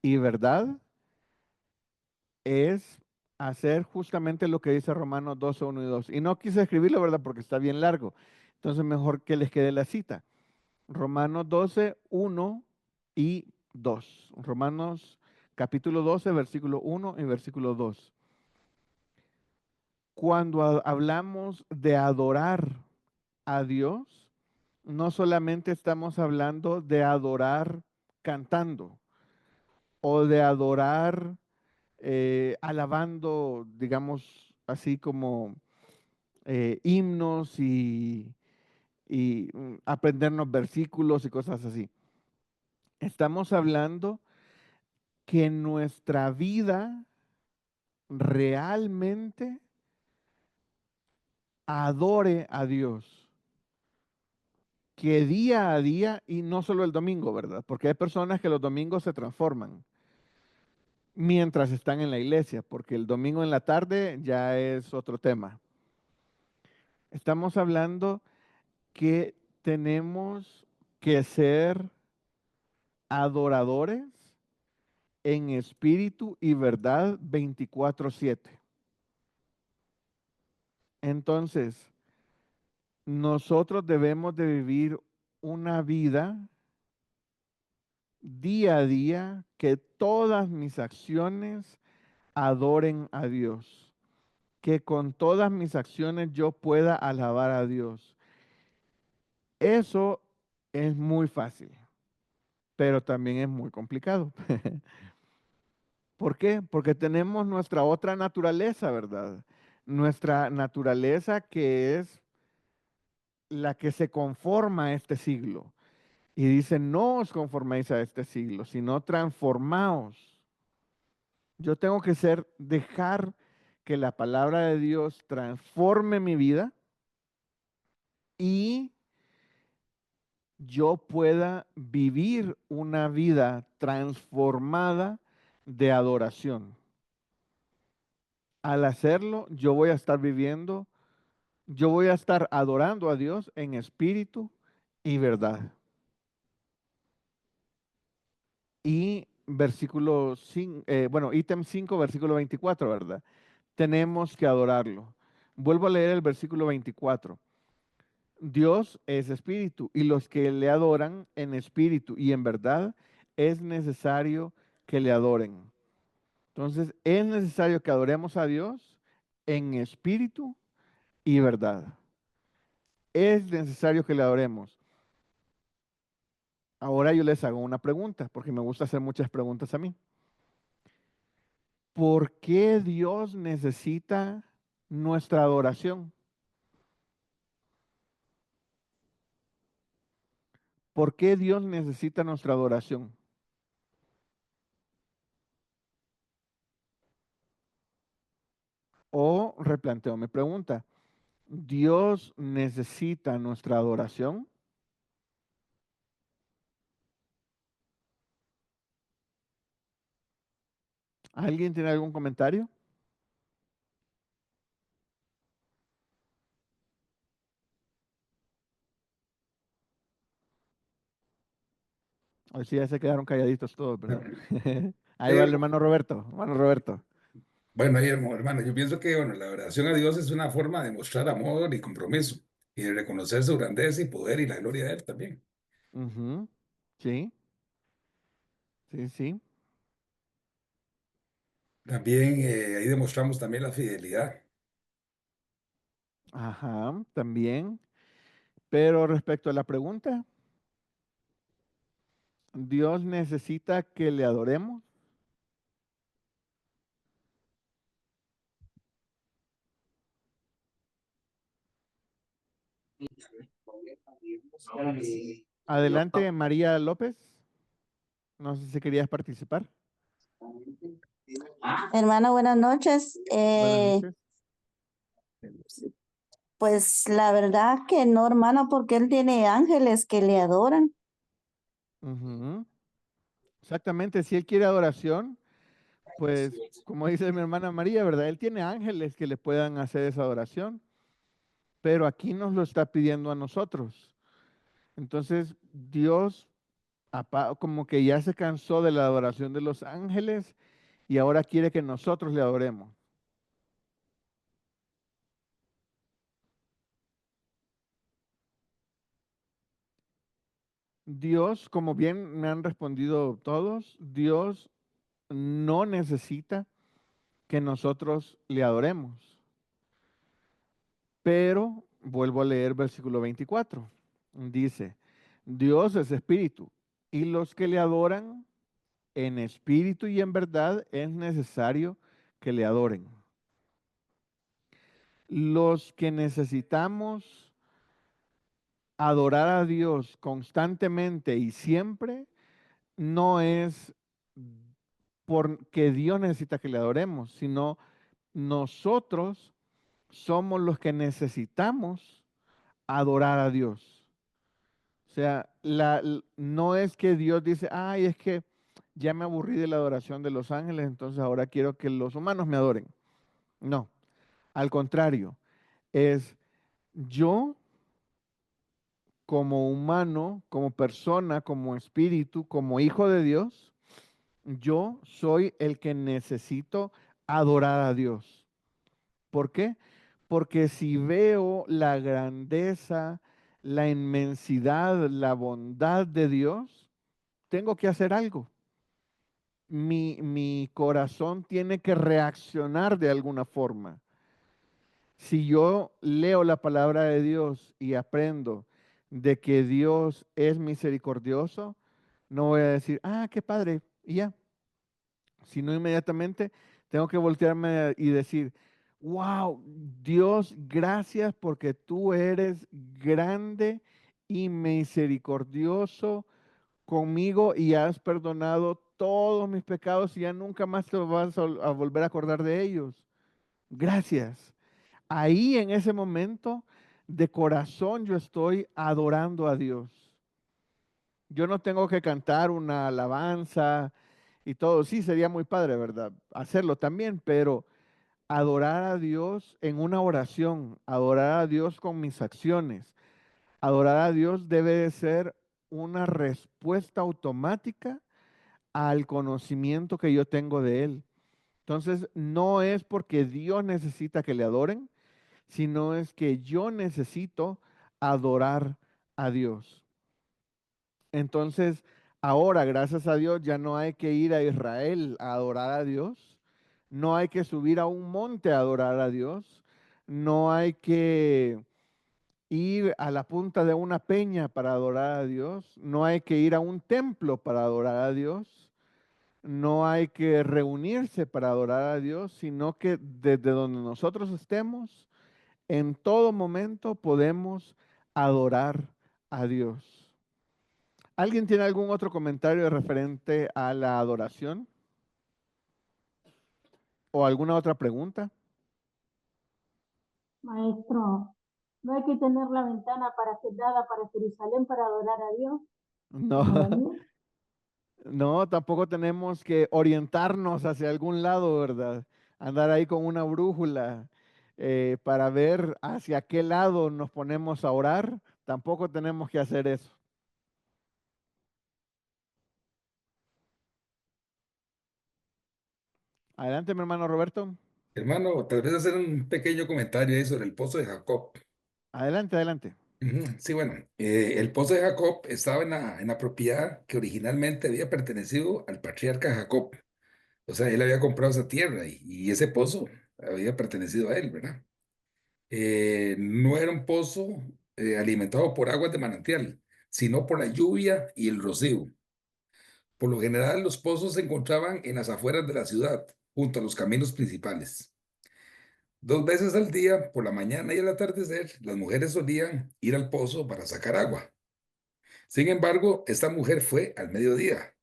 y verdad es hacer justamente lo que dice Romanos 12, 1 y 2. Y no quise escribirlo, ¿verdad? Porque está bien largo. Entonces, mejor que les quede la cita. Romanos 12, 1 y 2. Romanos capítulo 12, versículo 1 y versículo 2. Cuando hablamos de adorar a Dios, no solamente estamos hablando de adorar cantando o de adorar alabando, digamos, así como himnos y aprendernos versículos y cosas así. Estamos hablando que nuestra vida realmente adore a Dios, que día a día, y no solo el domingo, ¿verdad? Porque hay personas que los domingos se transforman mientras están en la iglesia, porque el domingo en la tarde ya es otro tema. Estamos hablando que tenemos que ser adoradores en espíritu y verdad 24/7. Entonces, nosotros debemos de vivir una vida día a día que todas mis acciones adoren a Dios, que con todas mis acciones yo pueda alabar a Dios. Eso es muy fácil, pero también es muy complicado. ¿Por qué? Porque tenemos nuestra otra naturaleza, ¿verdad? Nuestra naturaleza que es la que se conforma a este siglo. Y dice, no os conforméis a este siglo, sino transformaos. Yo tengo que dejar que la palabra de Dios transforme mi vida y yo pueda vivir una vida transformada de adoración. Al hacerlo, yo voy a estar adorando a Dios en espíritu y verdad. Y versículo 5, ítem 5, versículo 24, ¿verdad? Tenemos que adorarlo. Vuelvo a leer el versículo 24. Dios es espíritu y los que le adoran en espíritu y en verdad es necesario que le adoren. Entonces, es necesario que adoremos a Dios en espíritu y verdad. Es necesario que le adoremos. Ahora yo les hago una pregunta, porque me gusta hacer muchas preguntas a mí. ¿Por qué Dios necesita nuestra adoración? ¿Por qué Dios necesita nuestra adoración? O replanteo mi pregunta. ¿Dios necesita nuestra adoración? ¿Alguien tiene algún comentario? O si ya se quedaron calladitos todos, ¿verdad? Ahí va el hermano Roberto. Hermano Roberto. Bueno, ahí, hermano, yo pienso que bueno, la oración a Dios es una forma de mostrar amor y compromiso y de reconocer su grandeza y poder y la gloria de Él también. Ujú. Sí, sí, sí. También ahí demostramos también la fidelidad. Ajá, también. Pero respecto a la pregunta, ¿Dios necesita que le adoremos? Adelante, María López. No sé si querías participar. Hermano, buenas noches. Buenas noches. Pues la verdad que no, hermano, porque él tiene ángeles que le adoran. Ujú. Exactamente, si él quiere adoración, pues como dice mi hermana María, ¿verdad? Él tiene ángeles que le puedan hacer esa adoración, pero aquí nos lo está pidiendo a nosotros. Entonces, Dios como que ya se cansó de la adoración de los ángeles y ahora quiere que nosotros le adoremos. Dios, como bien me han respondido todos, Dios no necesita que nosotros le adoremos. Pero vuelvo a leer versículo 24. Dice, Dios es espíritu y los que le adoran en espíritu y en verdad es necesario que le adoren. Los que necesitamos adorar a Dios constantemente y siempre no es porque Dios necesita que le adoremos, sino nosotros somos los que necesitamos adorar a Dios. O sea, no es que Dios dice, ay, es que ya me aburrí de la adoración de los ángeles, entonces ahora quiero que los humanos me adoren. No, al contrario, es yo como humano, como persona, como espíritu, como hijo de Dios, yo soy el que necesito adorar a Dios. ¿Por qué? Porque si veo la grandeza, la inmensidad, la bondad de Dios, tengo que hacer algo. Mi corazón tiene que reaccionar de alguna forma. Si yo leo la palabra de Dios y aprendo de que Dios es misericordioso, no voy a decir, ah, qué padre, y ya. Sino inmediatamente tengo que voltearme y decir, wow, Dios, gracias porque tú eres grande y misericordioso conmigo y has perdonado todos mis pecados y ya nunca más te vas a volver a acordar de ellos. Gracias. Ahí en ese momento de corazón yo estoy adorando a Dios. Yo no tengo que cantar una alabanza y todo. Sí, sería muy padre, ¿verdad? Hacerlo también, pero adorar a Dios en una oración, adorar a Dios con mis acciones, adorar a Dios debe de ser una respuesta automática al conocimiento que yo tengo de Él. Entonces, no es porque Dios necesita que le adoren, sino es que yo necesito adorar a Dios. Entonces, ahora, gracias a Dios, ya no hay que ir a Israel a adorar a Dios, no hay que subir a un monte a adorar a Dios, no hay que ir a la punta de una peña para adorar a Dios, no hay que ir a un templo para adorar a Dios, no hay que reunirse para adorar a Dios, sino que desde donde nosotros estemos, en todo momento podemos adorar a Dios. ¿Alguien tiene algún otro comentario referente a la adoración? ¿O alguna otra pregunta? Maestro, no hay que tener la ventana dada para Jerusalén para adorar a Dios, No, como Daniel. no, tampoco tenemos que orientarnos hacia algún lado, ¿verdad? Andar ahí con una brújula para ver hacia qué lado nos ponemos a orar. Tampoco tenemos que hacer eso. Adelante, mi hermano Roberto. Hermano, tal vez hacer un pequeño comentario ahí sobre el pozo de Jacob. Adelante, adelante. Ujú. Sí, bueno, el pozo de Jacob estaba en la propiedad que originalmente había pertenecido al patriarca Jacob. O sea, él había comprado esa tierra y ese pozo había pertenecido a él, ¿verdad? No era un pozo alimentado por aguas de manantial, sino por la lluvia y el rocío. Por lo general, los pozos se encontraban en las afueras de la ciudad, junto a los caminos principales. 2 veces al día, por la mañana y al atardecer, las mujeres solían ir al pozo para sacar agua. Sin embargo, esta mujer fue al mediodía,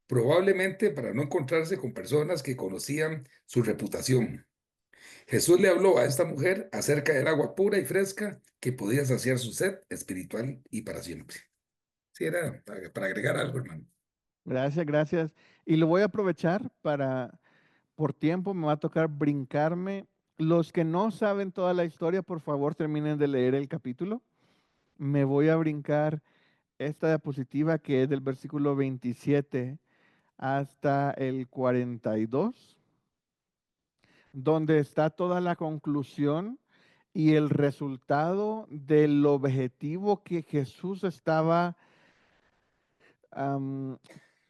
probablemente para no encontrarse con personas que conocían su reputación. Jesús le habló a esta mujer acerca del agua pura y fresca que podía saciar su sed espiritual y para siempre. Sí, era para agregar algo, hermano. Gracias, gracias. Y lo voy a aprovechar por tiempo, me va a tocar brincarme. Los que no saben toda la historia, por favor, terminen de leer el capítulo. Me voy a brincar esta diapositiva que es del versículo 27 hasta el 42, donde está toda la conclusión y el resultado del objetivo que Jesús estaba am,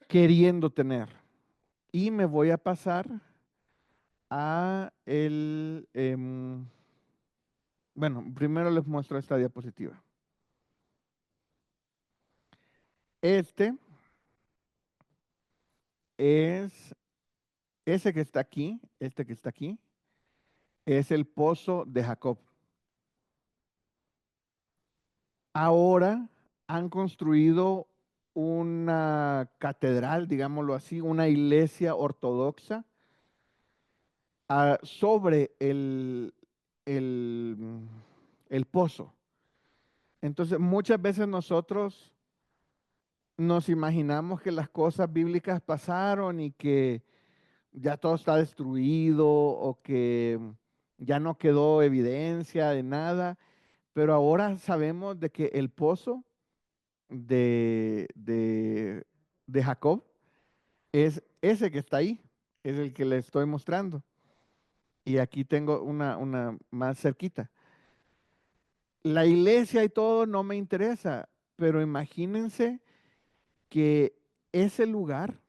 queriendo tener. Y me voy a pasar a bueno, primero les muestro esta diapositiva. Este es, ese que está aquí, este que está aquí, es el pozo de Jacob. Ahora han construido una catedral, digámoslo así, una iglesia ortodoxa sobre el, el pozo. Entonces, muchas veces nosotros nos imaginamos que las cosas bíblicas pasaron y que ya todo está destruido o que ya no quedó evidencia de nada, pero ahora sabemos de que el pozo de, de, de Jacob es ese que está ahí, es el que le estoy mostrando. Y aquí tengo una más cerquita. La iglesia y todo no me interesa, pero imagínense que ese lugar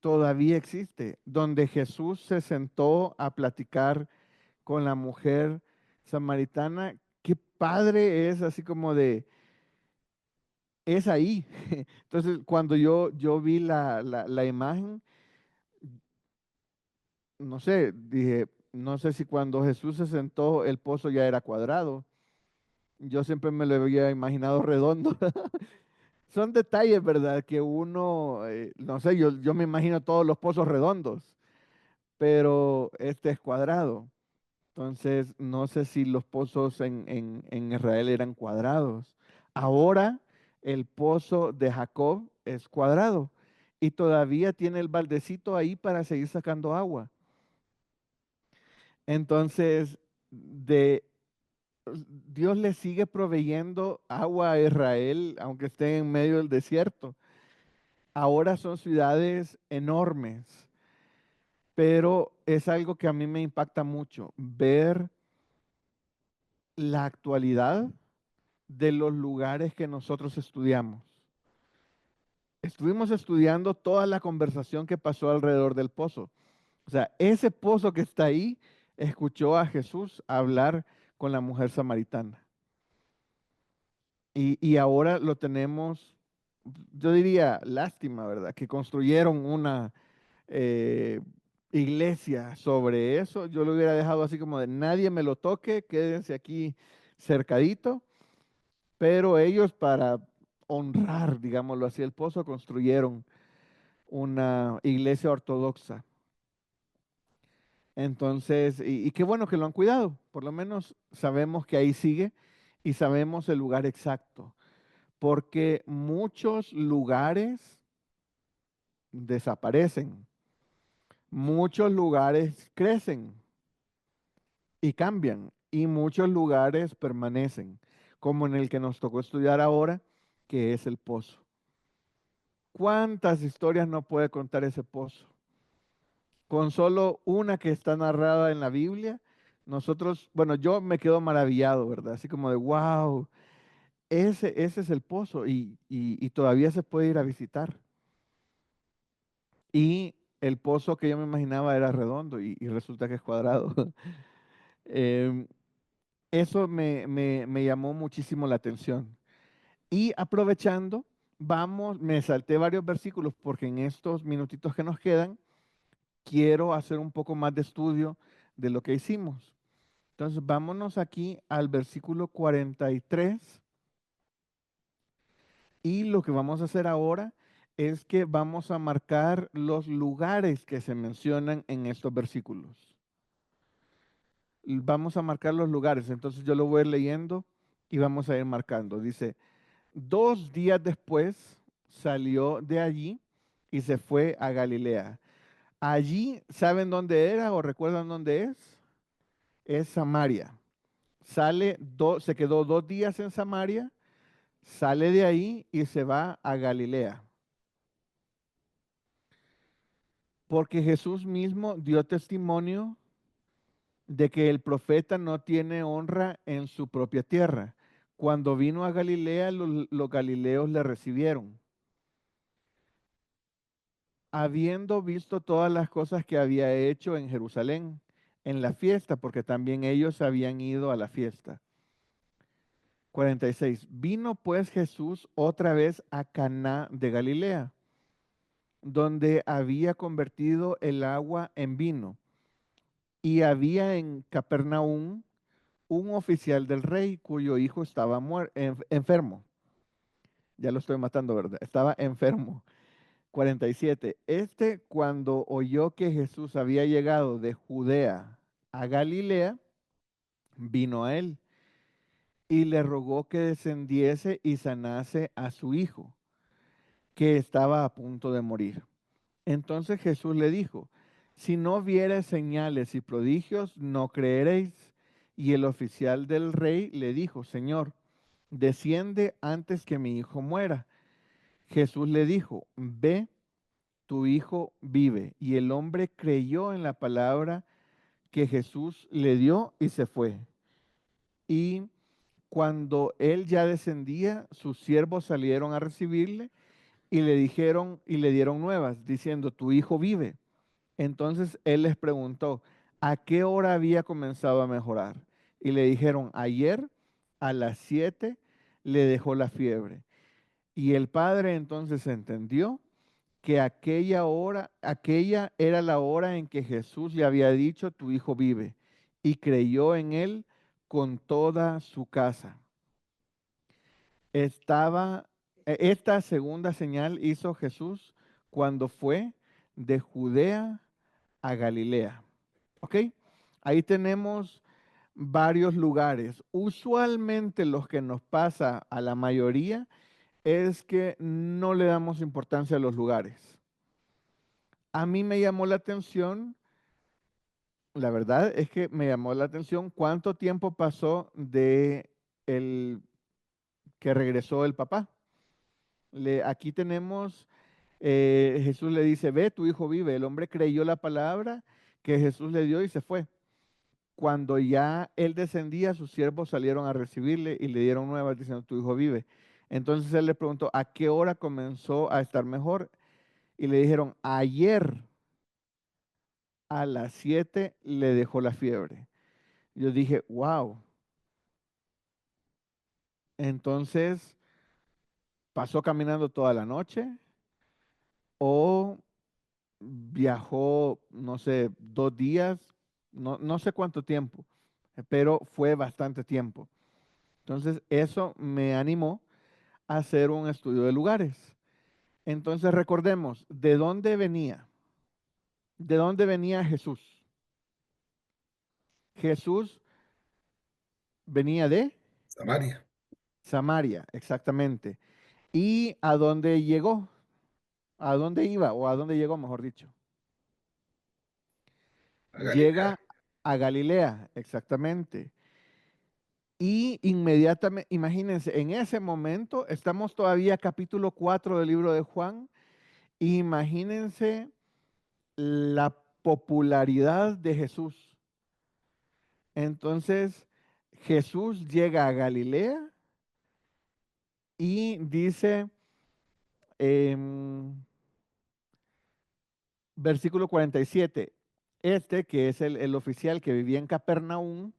todavía existe, donde Jesús se sentó a platicar con la mujer samaritana. Qué padre es, así como de, es ahí. Entonces, cuando yo vi la imagen, no sé, dije, no sé si cuando Jesús se sentó el pozo ya era cuadrado. Yo siempre me lo había imaginado redondo. Son detalles, ¿verdad? Que uno, no sé, yo me imagino todos los pozos redondos, pero este es cuadrado. Entonces, no sé si los pozos en Israel eran cuadrados. Ahora el pozo de Jacob es cuadrado y todavía tiene el baldecito ahí para seguir sacando agua. Entonces, Dios le sigue proveyendo agua a Israel, aunque esté en medio del desierto. Ahora son ciudades enormes, pero es algo que a mí me impacta mucho, ver la actualidad de los lugares que nosotros estudiamos. Estuvimos estudiando toda la conversación que pasó alrededor del pozo. O sea, ese pozo que está ahí escuchó a Jesús hablar con la mujer samaritana. Y ahora lo tenemos, yo diría, lástima, ¿verdad? Que construyeron una eh, iglesia sobre eso. Yo lo hubiera dejado así como de nadie me lo toque, quédense aquí cercadito. Pero ellos para honrar, digámoslo así, el pozo, construyeron una iglesia ortodoxa. Entonces, y qué bueno que lo han cuidado, por lo menos sabemos que ahí sigue y sabemos el lugar exacto, porque muchos lugares desaparecen, muchos lugares crecen y cambian y muchos lugares permanecen, como en el que nos tocó estudiar ahora, que es el pozo. ¿Cuántas historias no puede contar ese pozo? Con solo una que está narrada en la Biblia, nosotros, bueno, yo me quedo maravillado, ¿verdad? Así como de, wow, ese es el pozo y todavía se puede ir a visitar. Y el pozo que yo me imaginaba era redondo y resulta que es cuadrado. Em, Eso me llamó muchísimo la atención. Y aprovechando, me salté varios versículos porque en estos minutitos que nos quedan, quiero hacer un poco más de estudio de lo que hicimos. Entonces, vámonos aquí al versículo 43 y lo que vamos a hacer ahora es que vamos a marcar los lugares que se mencionan en estos versículos. Vamos a marcar los lugares, entonces yo lo voy a ir leyendo y vamos a ir marcando. Dice, 2 días después salió de allí y se fue a Galilea. Allí, ¿saben dónde era o recuerdan dónde es? Es Samaria. Se quedó 2 días en Samaria, sale de ahí y se va a Galilea. Porque Jesús mismo dio testimonio de que el profeta no tiene honra en su propia tierra. Cuando vino a Galilea, los galileos le recibieron, habiendo visto todas las cosas que había hecho en Jerusalén, en la fiesta, porque también ellos habían ido a la fiesta. 46. Vino pues Jesús otra vez a Caná de Galilea, donde había convertido el agua en vino. Y había en Capernaum un oficial del rey cuyo hijo estaba enfermo. Ya lo estoy matando, ¿verdad? Estaba enfermo. 47. Cuando oyó que Jesús había llegado de Judea a Galilea, vino a él y le rogó que descendiese y sanase a su hijo, que estaba a punto de morir. Entonces Jesús le dijo, si no viereis señales y prodigios, no creeréis. Y el oficial del rey le dijo, Señor, desciende antes que mi hijo muera. Jesús le dijo, ve, tu hijo vive. Y el hombre creyó en la palabra que Jesús le dio y se fue. Y cuando él ya descendía, sus siervos salieron a recibirle y le dieron nuevas, diciendo, tu hijo vive. Entonces él les preguntó, ¿a qué hora había comenzado a mejorar? Y le dijeron, ayer a las 7 le dejó la fiebre. Y el padre entonces entendió que aquella era la hora en que Jesús le había dicho, tu hijo vive, y creyó en él con toda su casa. Esta segunda señal hizo Jesús cuando fue de Judea a Galilea. ¿Ok? Ahí tenemos varios lugares. Usualmente los que nos pasa a la mayoría es que no le damos importancia a los lugares. A mí me llamó la atención, la verdad es que me llamó la atención cuánto tiempo pasó de el que regresó el papá. Aquí tenemos, Jesús le dice, ve, tu hijo vive. El hombre creyó la palabra que Jesús le dio y se fue. Cuando ya él descendía, sus siervos salieron a recibirle y le dieron nuevas diciendo, tu hijo vive. Entonces él le preguntó, ¿a qué hora comenzó a estar mejor? Y le dijeron, ayer a las 7 le dejó la fiebre. Yo dije, wow. Entonces, ¿pasó caminando toda la noche o viajó, no sé, 2 días? No sé cuánto tiempo, pero fue bastante tiempo. Entonces, eso me animó hacer un estudio de lugares. Entonces recordemos, ¿de dónde venía? ¿De dónde venía Jesús? Jesús venía de Samaria, Samaria, exactamente. ¿Y a dónde llegó? ¿A dónde iba? O a dónde llegó, mejor dicho. a Galilea. Llega a Galilea, exactamente. Y inmediatamente, imagínense, en ese momento, estamos todavía capítulo 4 del libro de Juan, imagínense la popularidad de Jesús. Entonces, Jesús llega a Galilea y dice, versículo 47, este que es el oficial que vivía en Capernaum,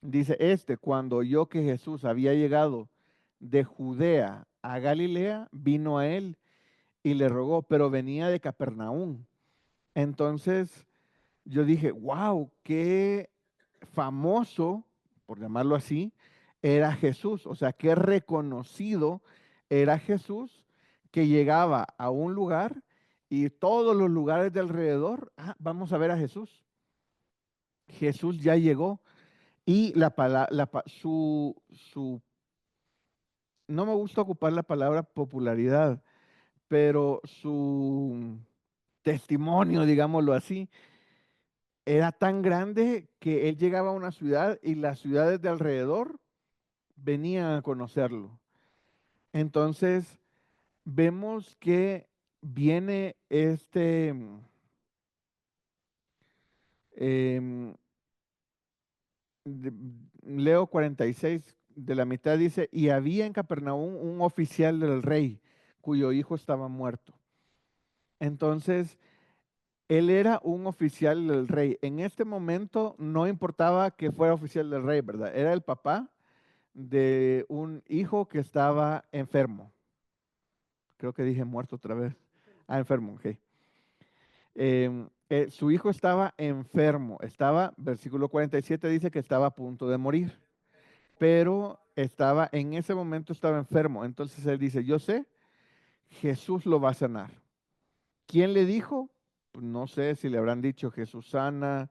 dice, cuando oyó que Jesús había llegado de Judea a Galilea, vino a él y le rogó, pero venía de Capernaum. Entonces yo dije, wow, qué famoso, por llamarlo así, era Jesús. O sea, qué reconocido era Jesús que llegaba a un lugar y todos los lugares de alrededor, vamos a ver a Jesús. Jesús ya llegó y no me gusta ocupar la palabra popularidad, pero su testimonio, digámoslo así, era tan grande que él llegaba a una ciudad y las ciudades de alrededor venían a conocerlo. Entonces, vemos que viene em, de- Leo 46, de la mitad dice, y había en Capernaum un oficial del rey cuyo hijo estaba muerto. Entonces, él era un oficial del rey. En este momento no importaba que fuera oficial del rey, ¿verdad? Era el papá de un hijo que estaba enfermo. Creo que dije muerto otra vez. Enfermo, ok. Su hijo estaba enfermo. Versículo 47 dice que estaba a punto de morir, pero en ese momento estaba enfermo. Entonces él dice, yo sé, Jesús lo va a sanar. ¿Quién le dijo? Pues no sé si le habrán dicho Jesús sana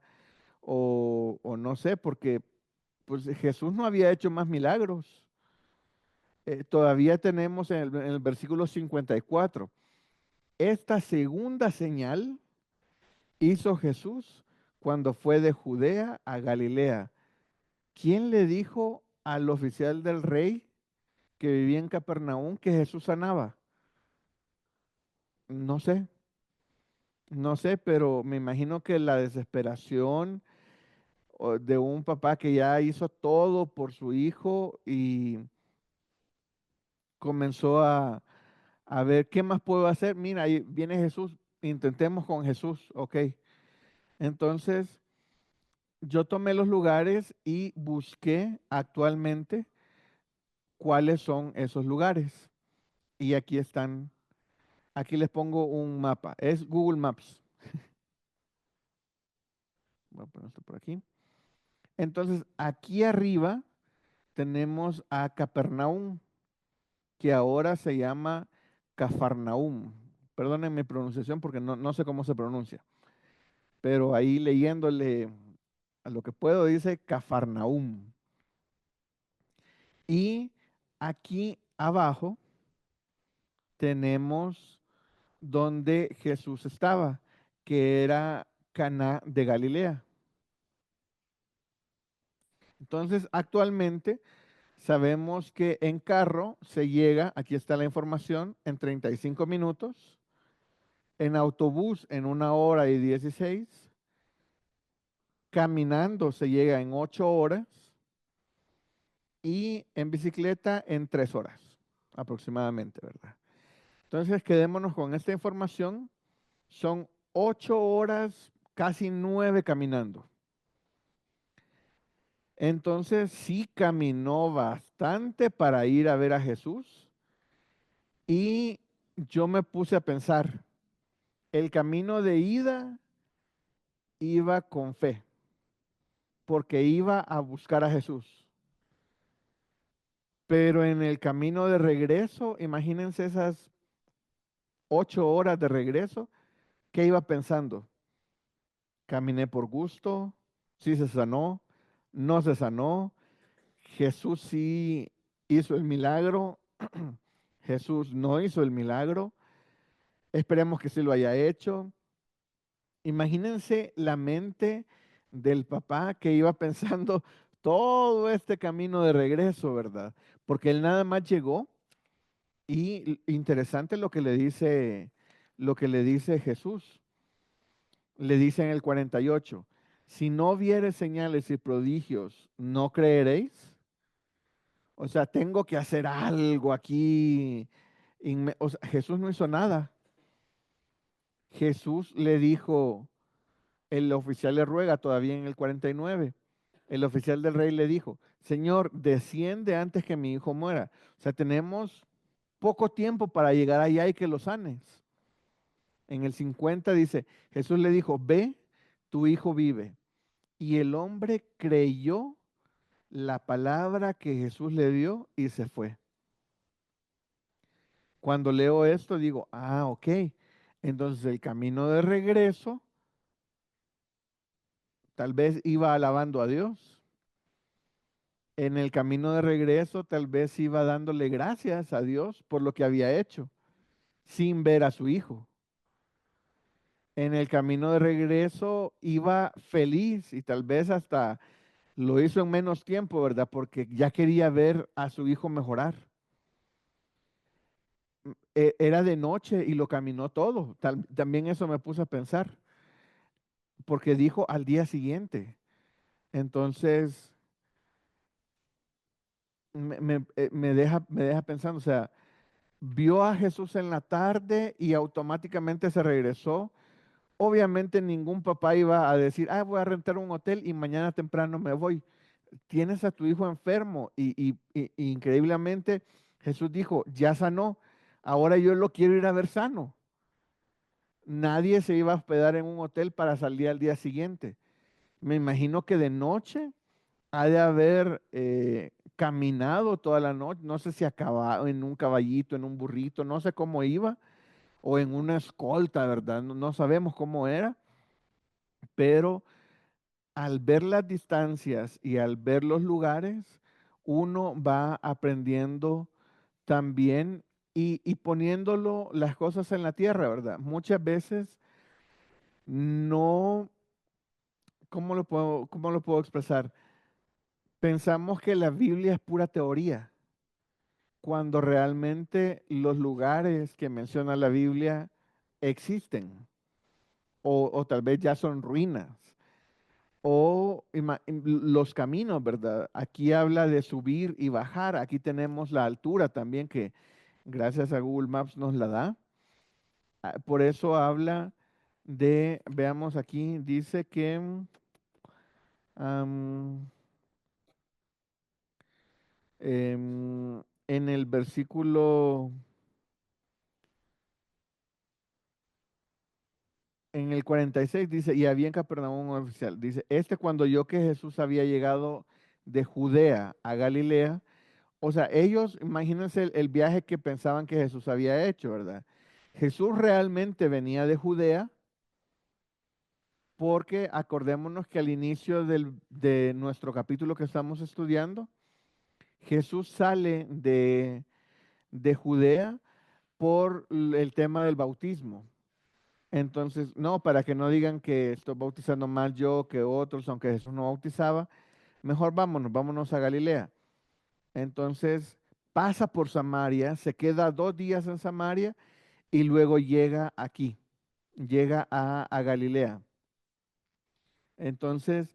o no sé, porque pues Jesús no había hecho más milagros. Todavía tenemos en el versículo 54, esta segunda señal hizo Jesús cuando fue de Judea a Galilea. ¿Quién le dijo al oficial del rey que vivía en Capernaum que Jesús sanaba? No sé, no sé, pero me imagino que la desesperación de un papá que ya hizo todo por su hijo y comenzó a ver qué más puedo hacer. Mira, ahí viene Jesús, intentemos con Jesús, ok. Entonces, yo tomé los lugares y busqué actualmente cuáles son esos lugares. Y aquí están, aquí les pongo un mapa, es Google Maps. Voy a poner esto por aquí. Entonces, aquí arriba tenemos a Capernaum, que ahora se llama Cafarnaum. Perdonen mi pronunciación porque no sé cómo se pronuncia, pero ahí leyéndole a lo que puedo dice Cafarnaum. Y aquí abajo tenemos donde Jesús estaba, que era Caná de Galilea. Entonces, actualmente sabemos que en carro se llega, aquí está la información, en 35 minutos, en autobús en 1 hora y 16, caminando se llega en 8 horas y en bicicleta en 3 horas aproximadamente, ¿verdad? Entonces, quedémonos con esta información. Son 8 horas, casi 9 caminando. Entonces, sí caminó bastante para ir a ver a Jesús. Y yo me puse a pensar, el camino de ida iba con fe, porque iba a buscar a Jesús. Pero en el camino de regreso, imagínense esas 8 horas de regreso, ¿qué iba pensando? Caminé por gusto, sí se sanó, no se sanó, Jesús sí hizo el milagro, Jesús no hizo el milagro, esperemos que sí lo haya hecho. Imagínense la mente del papá que iba pensando todo este camino de regreso, ¿verdad? Porque él nada más llegó y interesante lo que le dice Jesús. Le dice en el 48, si no vieres señales y prodigios, ¿no creeréis? O sea, tengo que hacer algo aquí. O sea, Jesús no hizo nada. Jesús le dijo, el oficial le ruega todavía en el 49. El oficial del rey le dijo, Señor, desciende antes que mi hijo muera. O sea, tenemos poco tiempo para llegar allá y que lo sanes. En el 50 dice, Jesús le dijo, ve, tu hijo vive. Y el hombre creyó la palabra que Jesús le dio y se fue. Cuando leo esto digo, ah, ok. Entonces el camino de regreso tal vez iba alabando a Dios. En el camino de regreso tal vez iba dándole gracias a Dios por lo que había hecho, sin ver a su hijo. En el camino de regreso iba feliz y tal vez hasta lo hizo en menos tiempo, ¿verdad? Porque ya quería ver a su hijo mejorar. Era de noche y lo caminó todo. También eso me puso a pensar, porque dijo al día siguiente. Entonces, me deja pensando, o sea, vio a Jesús en la tarde y automáticamente se regresó. Obviamente ningún papá iba a decir, ah, voy a rentar un hotel y mañana temprano me voy. Tienes a tu hijo enfermo y increíblemente Jesús dijo, ya sanó, ahora yo lo quiero ir a ver sano. Nadie se iba a hospedar en un hotel para salir al día siguiente. Me imagino que de noche ha de haber caminado toda la noche, no sé si acababa en un caballito, en un burrito, no sé cómo iba, o en una escolta, ¿verdad? No, no sabemos cómo era, pero al ver las distancias y al ver los lugares, uno va aprendiendo también y poniéndolo las cosas en la tierra, ¿verdad? Muchas veces no, cómo lo puedo expresar? Pensamos que la Biblia es pura teoría, cuando realmente los lugares que menciona la Biblia existen, o tal vez ya son ruinas, o los caminos, ¿verdad? Aquí habla de subir y bajar, aquí tenemos la altura también que gracias a Google Maps nos la da. Por eso habla de, veamos aquí, dice que am, en el versículo, en el 46 dice, y había en Capernaum un oficial, dice, cuando oyó que Jesús había llegado de Judea a Galilea, o sea, ellos, imagínense el viaje que pensaban que Jesús había hecho, ¿verdad? Jesús realmente venía de Judea, porque acordémonos que al inicio de nuestro capítulo que estamos estudiando, Jesús sale de Judea por el tema del bautismo. Entonces, no, para que no digan que estoy bautizando más yo que otros, aunque Jesús no bautizaba, mejor vámonos a Galilea. Entonces, pasa por Samaria, se queda 2 días en Samaria y luego llega aquí, llega a Galilea. Entonces,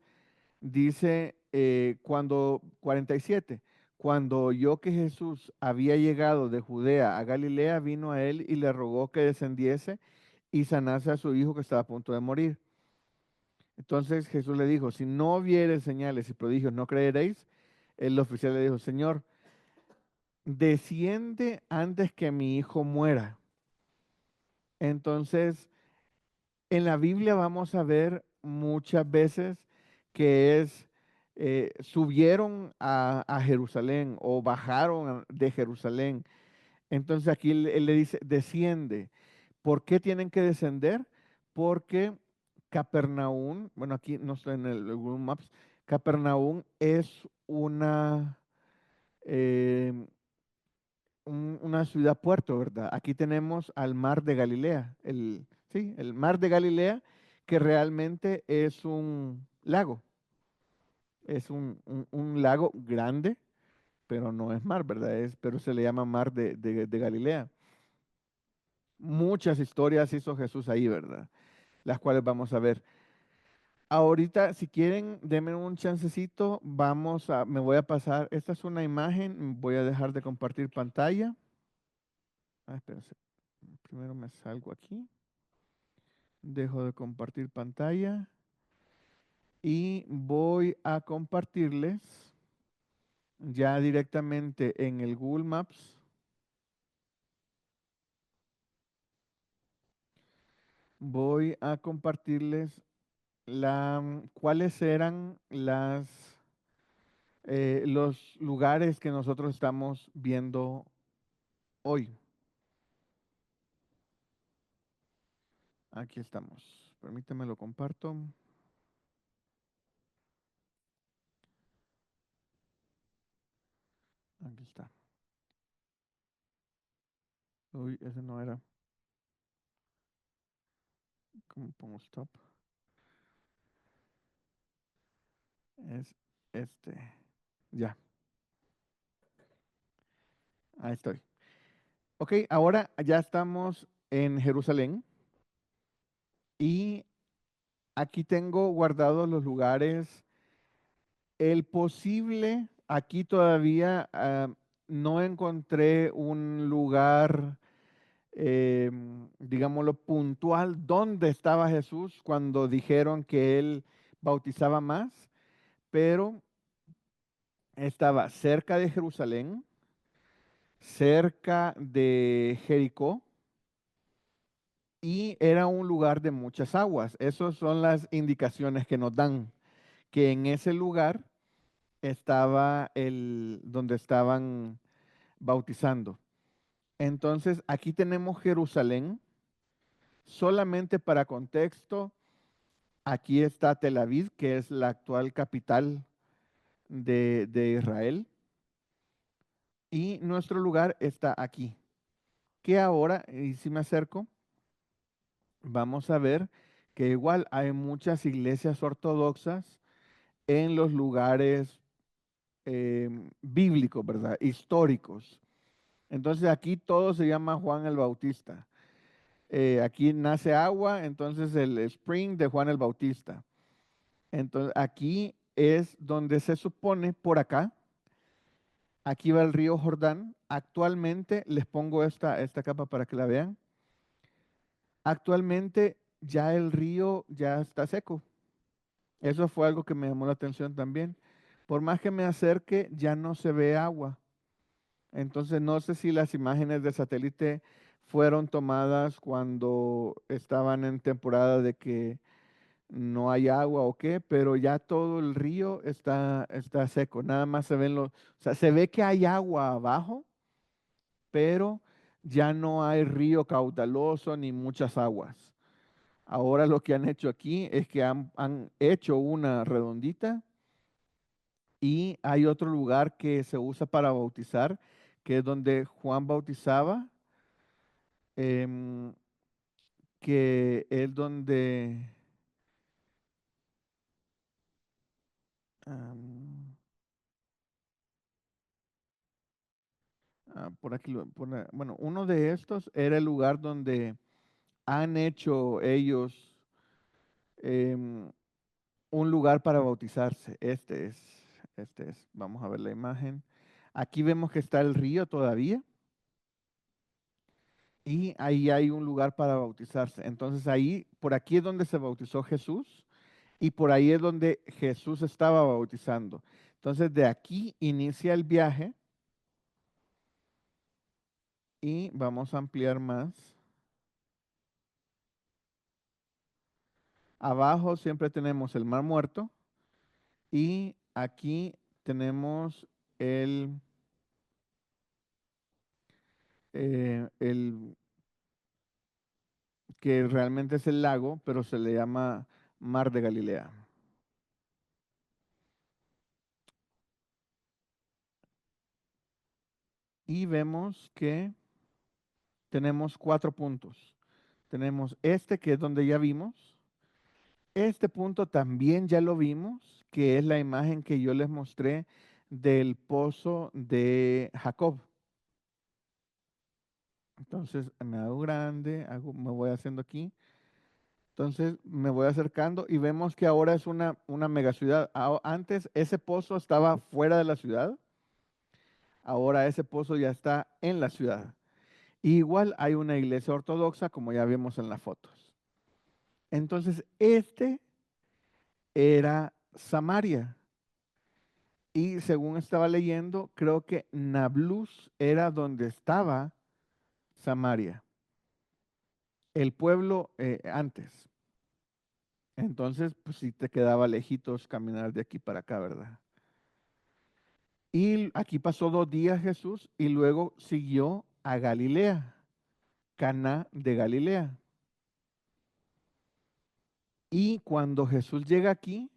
dice cuando 47, cuando oyó que Jesús había llegado de Judea a Galilea, vino a él y le rogó que descendiese y sanase a su hijo que estaba a punto de morir. Entonces Jesús le dijo, si no vieres señales y prodigios, no creeréis. El oficial le dijo, Señor, desciende antes que mi hijo muera. Entonces, en la Biblia vamos a ver muchas veces que es subieron a Jerusalén o bajaron de Jerusalén. Entonces aquí él le dice, desciende. ¿Por qué tienen que descender? Porque Capernaum, bueno, aquí no está en el Google Maps, Capernaum es eh, una ciudad puerto, ¿verdad? Aquí tenemos al mar de Galilea, sí, el mar de Galilea, que realmente es un lago, es un lago grande, pero no es mar, ¿verdad? Pero se le llama mar de Galilea. Muchas historias hizo Jesús ahí, ¿verdad? Las cuales vamos a ver. Ahorita, si quieren, denme un chancecito, me voy a pasar, esta es una imagen, voy a dejar de compartir pantalla. Espérense, primero me salgo aquí, dejo de compartir pantalla y voy a compartirles ya directamente en el Google Maps. Voy a compartirles cuáles eran los lugares que nosotros estamos viendo hoy. Aquí estamos. Permíteme lo comparto. Aquí está. Uy, ese no era. ¿Cómo pongo stop? Es este. Ya, ahí estoy. Ok, ahora ya estamos en Jerusalén y aquí tengo guardados los lugares. El posible, aquí todavía no encontré un lugar, digámoslo, puntual donde estaba Jesús cuando dijeron que él bautizaba más, pero estaba cerca de Jerusalén, cerca de Jericó y era un lugar de muchas aguas. Esas son las indicaciones que nos dan, que en ese lugar estaba donde estaban bautizando. Entonces, aquí tenemos Jerusalén. Solamente para contexto, aquí está Tel Aviv, que es la actual capital de Israel. Y nuestro lugar está aquí. Que ahora, y si me acerco, vamos a ver que igual hay muchas iglesias ortodoxas en los lugares bíblicos, ¿verdad? Históricos. Entonces aquí todo se llama Juan el Bautista. Aquí nace agua, entonces el spring de Juan el Bautista. Entonces aquí es donde se supone, por acá, aquí va el río Jordán. Actualmente, les pongo esta capa para que la vean. Actualmente ya el río ya está seco. Eso fue algo que me llamó la atención también. Por más que me acerque, ya no se ve agua. Entonces no sé si las imágenes de satélite fueron tomadas cuando estaban en temporada de que no hay agua o qué, pero ya todo el río está seco. Nada más o sea, se ve que hay agua abajo, pero ya no hay río caudaloso ni muchas aguas. Ahora lo que han hecho aquí es que han hecho una redondita y hay otro lugar que se usa para bautizar, que es donde Juan bautizaba, em, que es donde, am, por aquí, bueno, uno de estos era el lugar donde han hecho ellos em, un lugar para bautizarse. Vamos a ver la imagen. Aquí vemos que está el río todavía y ahí hay un lugar para bautizarse. Entonces ahí, por aquí es donde se bautizó Jesús y por ahí es donde Jesús estaba bautizando. Entonces de aquí inicia el viaje y vamos a ampliar más. Abajo siempre tenemos el Mar Muerto y aquí tenemos el que realmente es el lago, pero se le llama Mar de Galilea. Y vemos que tenemos 4 puntos. Tenemos este que es donde ya vimos. Este punto también ya lo vimos, que es la imagen que yo les mostré del pozo de Jacob. Entonces me hago grande, me voy haciendo aquí. Entonces me voy acercando y vemos que ahora es una mega ciudad. Antes ese pozo estaba fuera de la ciudad, ahora ese pozo ya está en la ciudad. Igual hay una iglesia ortodoxa, como ya vimos en las fotos. Entonces este era Samaria. Y según estaba leyendo, creo que Nablus era donde estaba Samaria, el pueblo antes. Entonces, pues sí te quedaba lejitos caminar de aquí para acá, ¿verdad? Y aquí pasó 2 días Jesús y luego siguió a Galilea, Caná de Galilea. Y cuando Jesús llega aquí,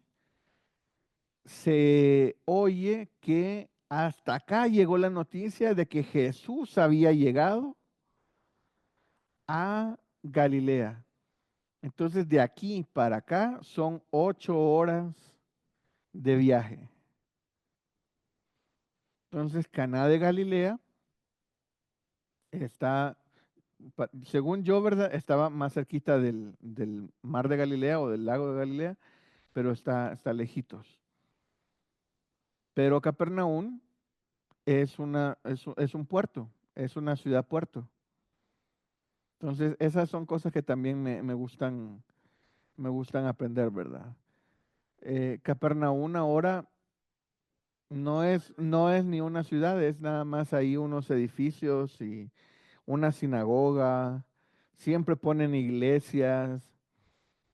se oye que hasta acá llegó la noticia de que Jesús había llegado a Galilea. Entonces, de aquí para acá son 8 horas de viaje. Entonces, Caná de Galilea está, según yo, ¿verdad? Estaba más cerquita del mar de Galilea o del lago de Galilea, pero está lejitos. Pero Capernaum es un puerto, es una ciudad puerto. Entonces, esas son cosas que también me gustan aprender, ¿verdad? Capernaum ahora no es ni una ciudad, es nada más ahí unos edificios y una sinagoga. Siempre ponen iglesias.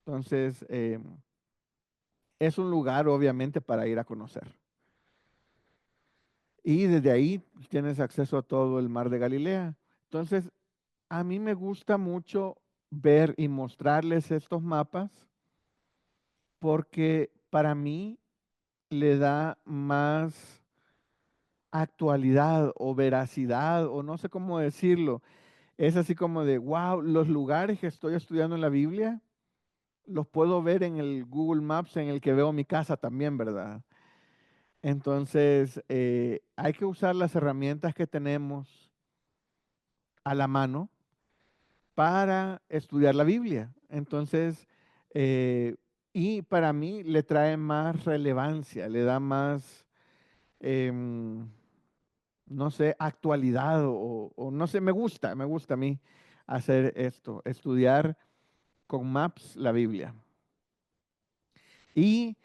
Entonces, es un lugar obviamente para ir a conocer. Y desde ahí tienes acceso a todo el mar de Galilea. Entonces, a mí me gusta mucho ver y mostrarles estos mapas porque para mí le da más actualidad o veracidad o no sé cómo decirlo. Es así como de, wow, los lugares que estoy estudiando en la Biblia los puedo ver en el Google Maps en el que veo mi casa también, ¿verdad? Entonces, hay que usar las herramientas que tenemos a la mano para estudiar la Biblia. Entonces, y para mí le trae más relevancia, le da más, em, no sé, actualidad o no sé, me gusta a mí hacer esto, estudiar con Maps la Biblia. Y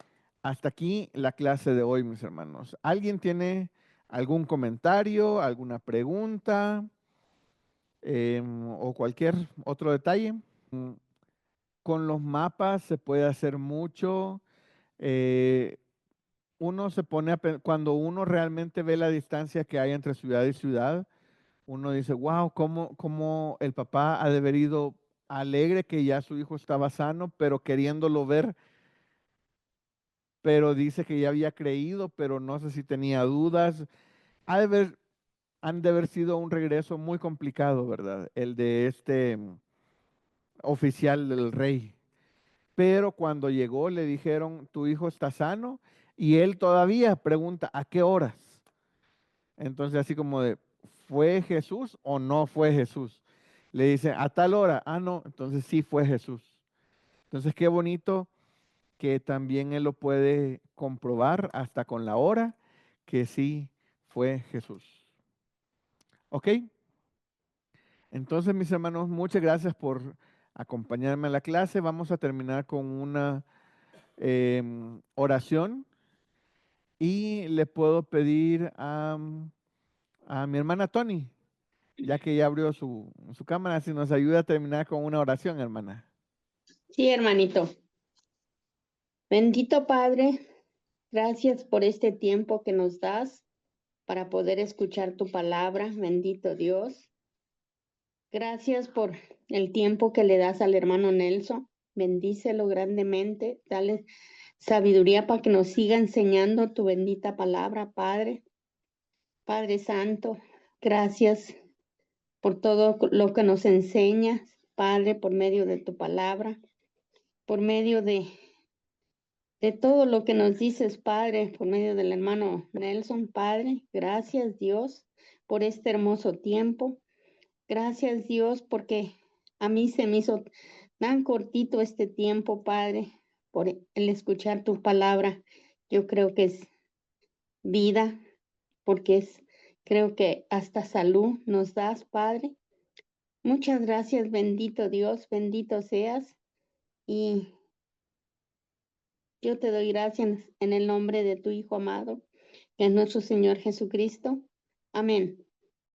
hasta aquí la clase de hoy, mis hermanos. ¿Alguien tiene algún comentario, alguna pregunta o cualquier otro detalle? Con los mapas se puede hacer mucho. Eh, Uno se pone cuando uno realmente ve la distancia que hay entre ciudad y ciudad, uno dice, wow, cómo el papá ha de haber ido alegre que ya su hijo estaba sano, pero queriéndolo ver, pero dice que ya había creído, pero no sé si tenía dudas. Ha de haber, Han de haber sido un regreso muy complicado, ¿verdad? El de este oficial del rey. Pero cuando llegó le dijeron, tu hijo está sano, y él todavía pregunta, ¿a qué horas? Entonces así como de, ¿fue Jesús o no fue Jesús? Le dice, a tal hora, ah, no, entonces sí fue Jesús. Entonces qué bonito que también él lo puede comprobar hasta con la hora que sí fue Jesús. ¿Ok? Entonces, mis hermanos, muchas gracias por acompañarme a la clase. Vamos a terminar con una oración y le puedo pedir a mi hermana Tony, ya que ya abrió su cámara, si nos ayuda a terminar con una oración, hermana. Sí, hermanito. Bendito Padre, Gracias por este tiempo que nos das para poder escuchar tu palabra, bendito Dios. Gracias por el tiempo que le das al hermano Nelson. Bendícelo grandemente. Dale sabiduría para que nos siga enseñando tu bendita palabra, Padre. Padre Santo, gracias por todo lo que nos enseñas, Padre, por medio de tu palabra, por medio de todo lo que nos dices, Padre, por medio del hermano Nelson, Padre. Gracias, Dios, por este hermoso tiempo. Gracias, Dios, porque a mí se me hizo tan cortito este tiempo, Padre, por el escuchar tu palabra. Yo creo que es vida, porque creo que hasta salud nos das, Padre. Muchas gracias, bendito Dios, bendito seas. Y yo te doy gracias en el nombre de tu Hijo amado, que es nuestro Señor Jesucristo. Amén.